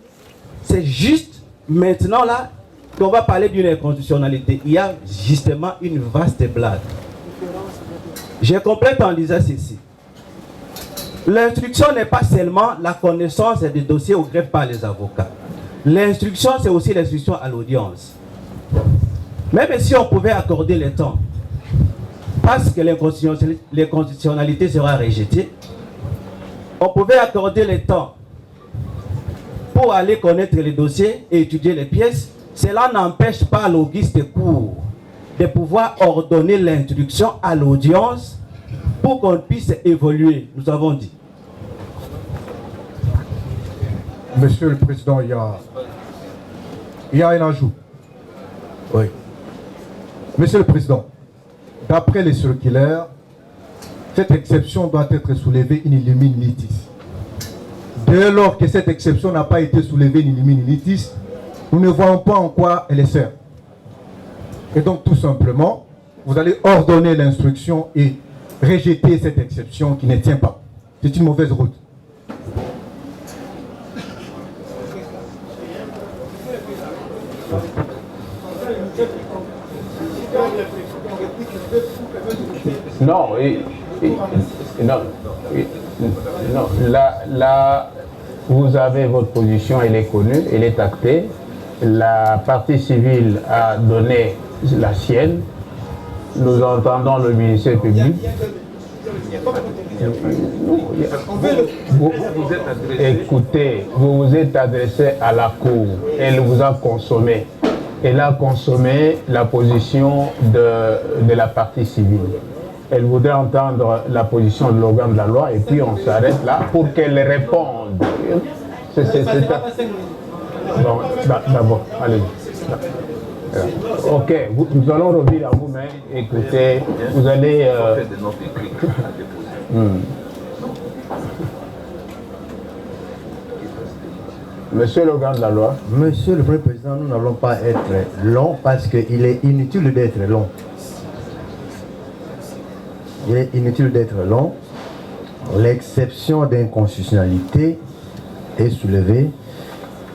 C'est juste maintenant là qu'on va parler d'une inconstitutionnalité. Il y a justement une vaste blague. Je complète en disant ceci. L'instruction n'est pas seulement la connaissance des dossiers au greffe par les avocats. L'instruction, c'est aussi l'instruction à l'audience. Même si on pouvait accorder le temps, parce que l'inconstitutionnalité sera rejetée, on pouvait accorder le temps pour aller connaître les dossiers et étudier les pièces. cela n'empêche pas l'auguste cour de pouvoir ordonner l'introduction à l'audience pour qu'on puisse évoluer, nous avons dit. Monsieur le Président, il y a un ajout. Oui. Monsieur le Président, d'après les circulaires, cette exception doit être soulevée in illumine litis. Dès lors que cette exception n'a pas été soulevée in illumine litis, nous ne voyons pas en quoi elle sert. Et donc tout simplement, vous allez ordonner l'instruction et rejeter cette exception qui ne tient pas. C'est une mauvaise route. Non, non, là, vous avez votre position, elle est connue, elle est actée. La partie civile a donné la sienne. Nous entendons le ministère public. Écoutez, vous vous êtes adressé à la Cour. Elle vous a consommé. Elle a consommé la position de la partie civile. Elle voudrait entendre la position de l'organe de la loi et puis on s'arrête là pour qu'elle réponde. Bon, d'abord, allez. Ok, nous allons revenir à vous, mais écoutez, vous allez... Monsieur l'organe de la loi. Monsieur le Premier Président, nous n'allons pas être long parce qu'il est inutile d'être long. Il est inutile d'être long. L'exception d'inconstitutionnalité est soulevée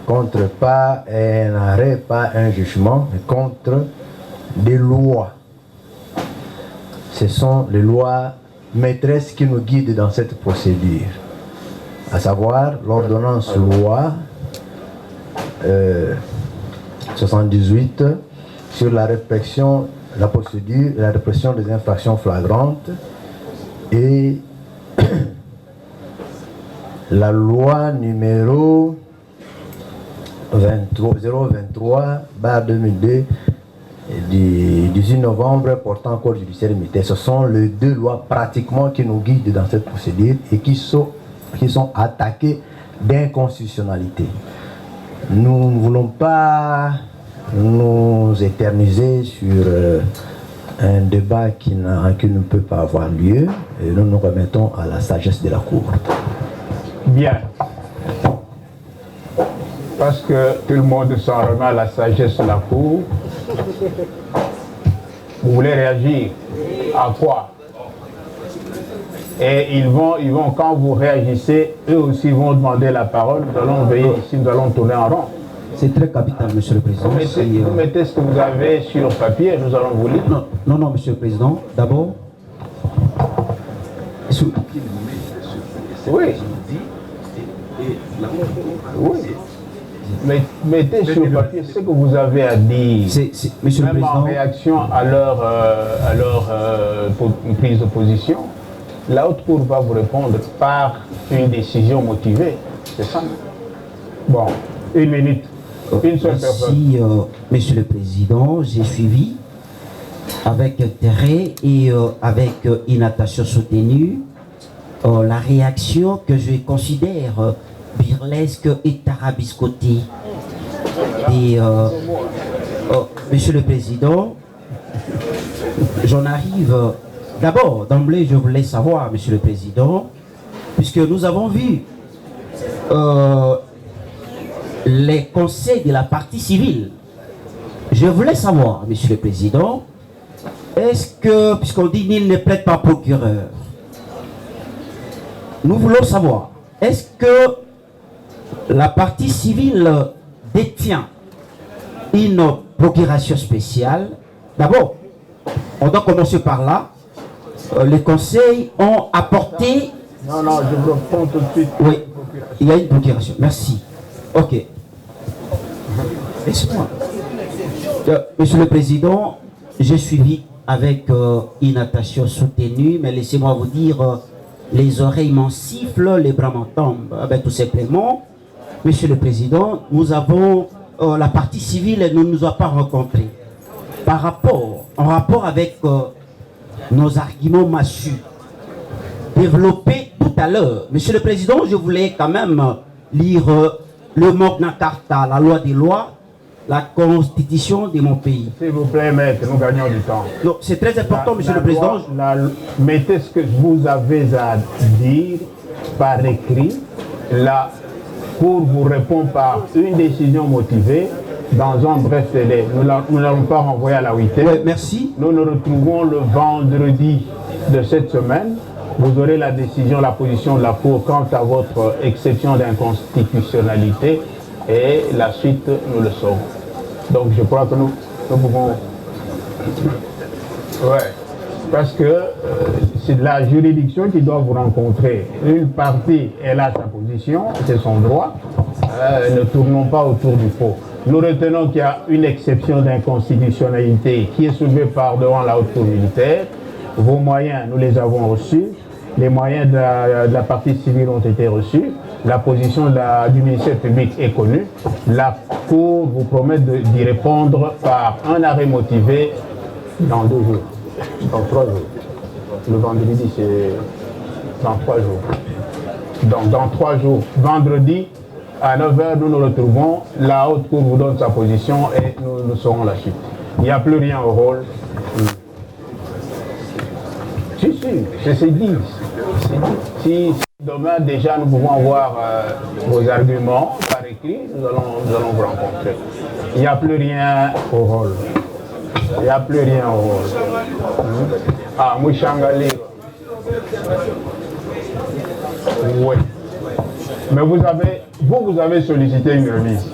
contre pas un arrêt, pas un jugement, mais contre des lois. Ce sont les lois maîtresses qui nous guident dans cette procédure, à savoir l'ordonnance loi 78 sur la répression, la procédure, la répression des infractions flagrantes et la loi numéro 023/2002 du 18 novembre portant code judiciaire militaire. Ce sont les deux lois pratiquement qui nous guident dans cette procédure et qui sont attaquées d'inconstitutionnalité. Nous ne voulons pas nous éterniser sur un débat qui ne peut pas avoir lieu et nous nous remettons à la sagesse de la Cour. Bien. Parce que tout le monde s'en remet à la sagesse de la Cour. Vous voulez réagir à quoi? Et ils vont, quand vous réagissez, eux aussi vont demander la parole. Nous allons veiller ici, nous allons tourner en rond. C'est très capital, Monsieur le Président. Vous mettez ce que vous avez sur papier, nous allons vous lire. Non, Monsieur le Président. D'abord, oui. Oui. Mais mettez sur papier ce que vous avez à dire. Monsieur Même le Président, en réaction à leur prise de position, la Haute Cour va vous répondre par une décision motivée. C'est ça. Bon, une minute. Une seule personne. merci, Monsieur le Président. J'ai suivi avec intérêt et avec une attention soutenue la réaction que je considère burlesque et tarabiscotée. Et Monsieur le Président, j'en arrive. D'abord, d'emblée, je voulais savoir, Monsieur le Président, puisque nous avons vu les conseils de la partie civile. Je voulais savoir, Monsieur le Président, est-ce que, puisqu'on dit nul ne plaide pas procureur, nous voulons savoir, est-ce que la partie civile détient une procuration spéciale? D'abord, on doit commencer par là. Les conseils ont apporté... Non, je vous reprends tout de suite. Oui, il y a une procuration. Merci. Ok. Laissez-moi. Monsieur le Président, j'ai suivi avec une attention soutenue, mais laissez-moi vous dire, les oreilles m'en sifflent, les bras m'en tombent. Tout simplement, Monsieur le Président, nous avons la partie civile ne nous a pas rencontrés. En rapport avec nos arguments massus développés tout à l'heure. Monsieur le Président, je voulais quand même lire le Magna Carta, la loi des lois, la constitution de mon pays. S'il vous plaît, maître, nous gagnons du temps. C'est très important, Monsieur le Président. Mettez ce que vous avez à dire par écrit. La Cour vous répond par une décision motivée dans un bref délai. Nous n'allons pas renvoyer à la 8e. Ouais, merci. Nous nous retrouvons le vendredi de cette semaine. Vous aurez la décision, la position de la Cour quant à votre exception d'inconstitutionnalité et la suite, nous le saurons. Donc je crois que nous pouvons... Ouais. Parce que c'est la juridiction qui doit vous rencontrer. Une partie, elle a sa position, c'est son droit. Ne tournons pas autour du pot. Nous retenons qu'il y a une exception d'inconstitutionnalité qui est soulevée par devant la haute cour militaire. Vos moyens, nous les avons reçus. Les moyens de la partie civile ont été reçus. La position du ministère public est connue. La Cour vous promet d'y répondre par un arrêt motivé dans 2 jours. Dans 3 jours. Le vendredi, c'est dans 3 jours. Donc, dans 3 jours, vendredi, à 9h, nous nous retrouvons. La haute cour vous donne sa position et nous saurons la suite. Il n'y a plus rien au rôle. Si, c'est dit. Si demain, déjà, nous pouvons avoir vos arguments par écrit, nous allons vous rencontrer. Il n'y a plus rien au rôle. Il n'y a plus rien au rôle. Ah, Mouchangali. Oui. Mais vous avez sollicité une remise.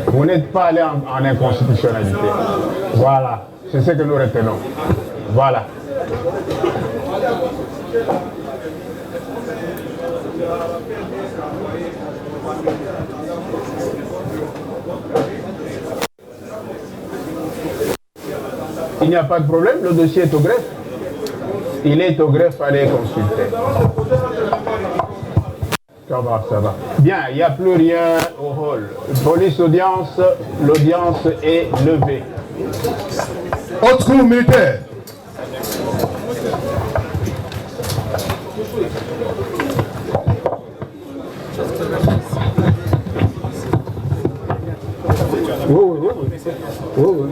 Vous n'êtes pas allé en inconstitutionnalité. Voilà. C'est ce que nous retenons. Voilà. Il n'y a pas de problème, le dossier est au greffe. Il est au greffe, allez consulter. Ça va. Bien, il n'y a plus rien au hall. Police audience, l'audience est levée. Haute cour militaire. Oui.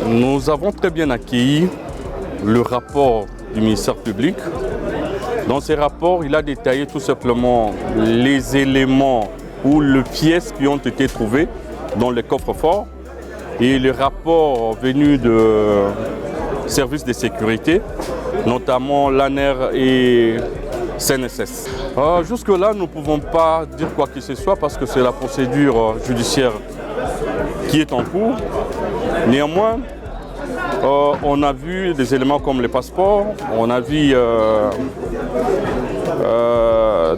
Nous avons très bien accueilli le rapport du ministère public. Dans ces rapports, il a détaillé tout simplement les éléments ou les pièces qui ont été trouvées dans les coffres-forts et les rapports venus de services de sécurité, notamment l'ANER et CNSS. Jusque-là, nous ne pouvons pas dire quoi que ce soit parce que c'est la procédure judiciaire qui est en cours. Néanmoins, on a vu des éléments comme les passeports, on a vu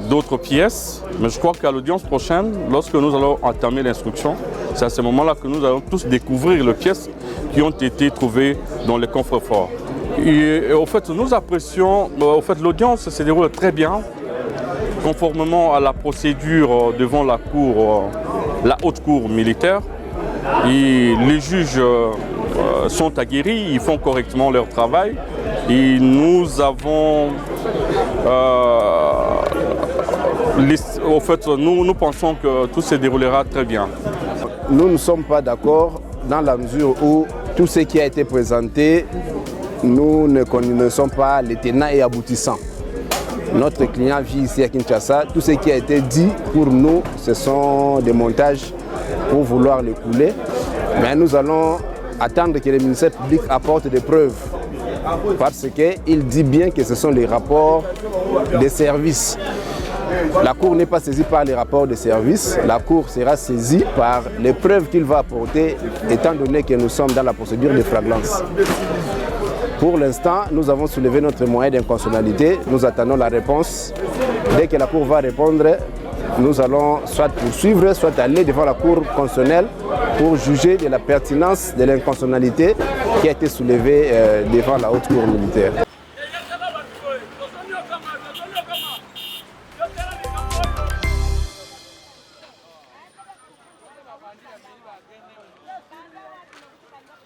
d'autres pièces, mais je crois qu'à l'audience prochaine, lorsque nous allons entamer l'instruction, c'est à ce moment-là que nous allons tous découvrir les pièces qui ont été trouvées dans les coffres-forts. Et au fait, nous apprécions, l'audience se déroule très bien, conformément à la procédure devant la cour, la haute cour militaire. Et les juges sont aguerris, ils font correctement leur travail. Et nous avons, nous pensons que tout se déroulera très bien. Nous ne sommes pas d'accord dans la mesure où tout ce qui a été présenté, nous ne connaissons pas les tenants et aboutissants. Notre client vit ici à Kinshasa. Tout ce qui a été dit pour nous, ce sont des montages pour vouloir le couler. Mais nous allons attendre que le ministère public apporte des preuves parce qu'il dit bien que ce sont les rapports des services. La Cour n'est pas saisie par les rapports de service, la Cour sera saisie par les preuves qu'il va apporter, étant donné que nous sommes dans la procédure de flagrance. Pour l'instant, nous avons soulevé notre moyen d'inconstitutionnalité, nous attendons la réponse. Dès que la Cour va répondre, nous allons soit poursuivre, soit aller devant la Cour constitutionnelle pour juger de la pertinence de l'inconstitutionnalité qui a été soulevée devant la Haute Cour militaire.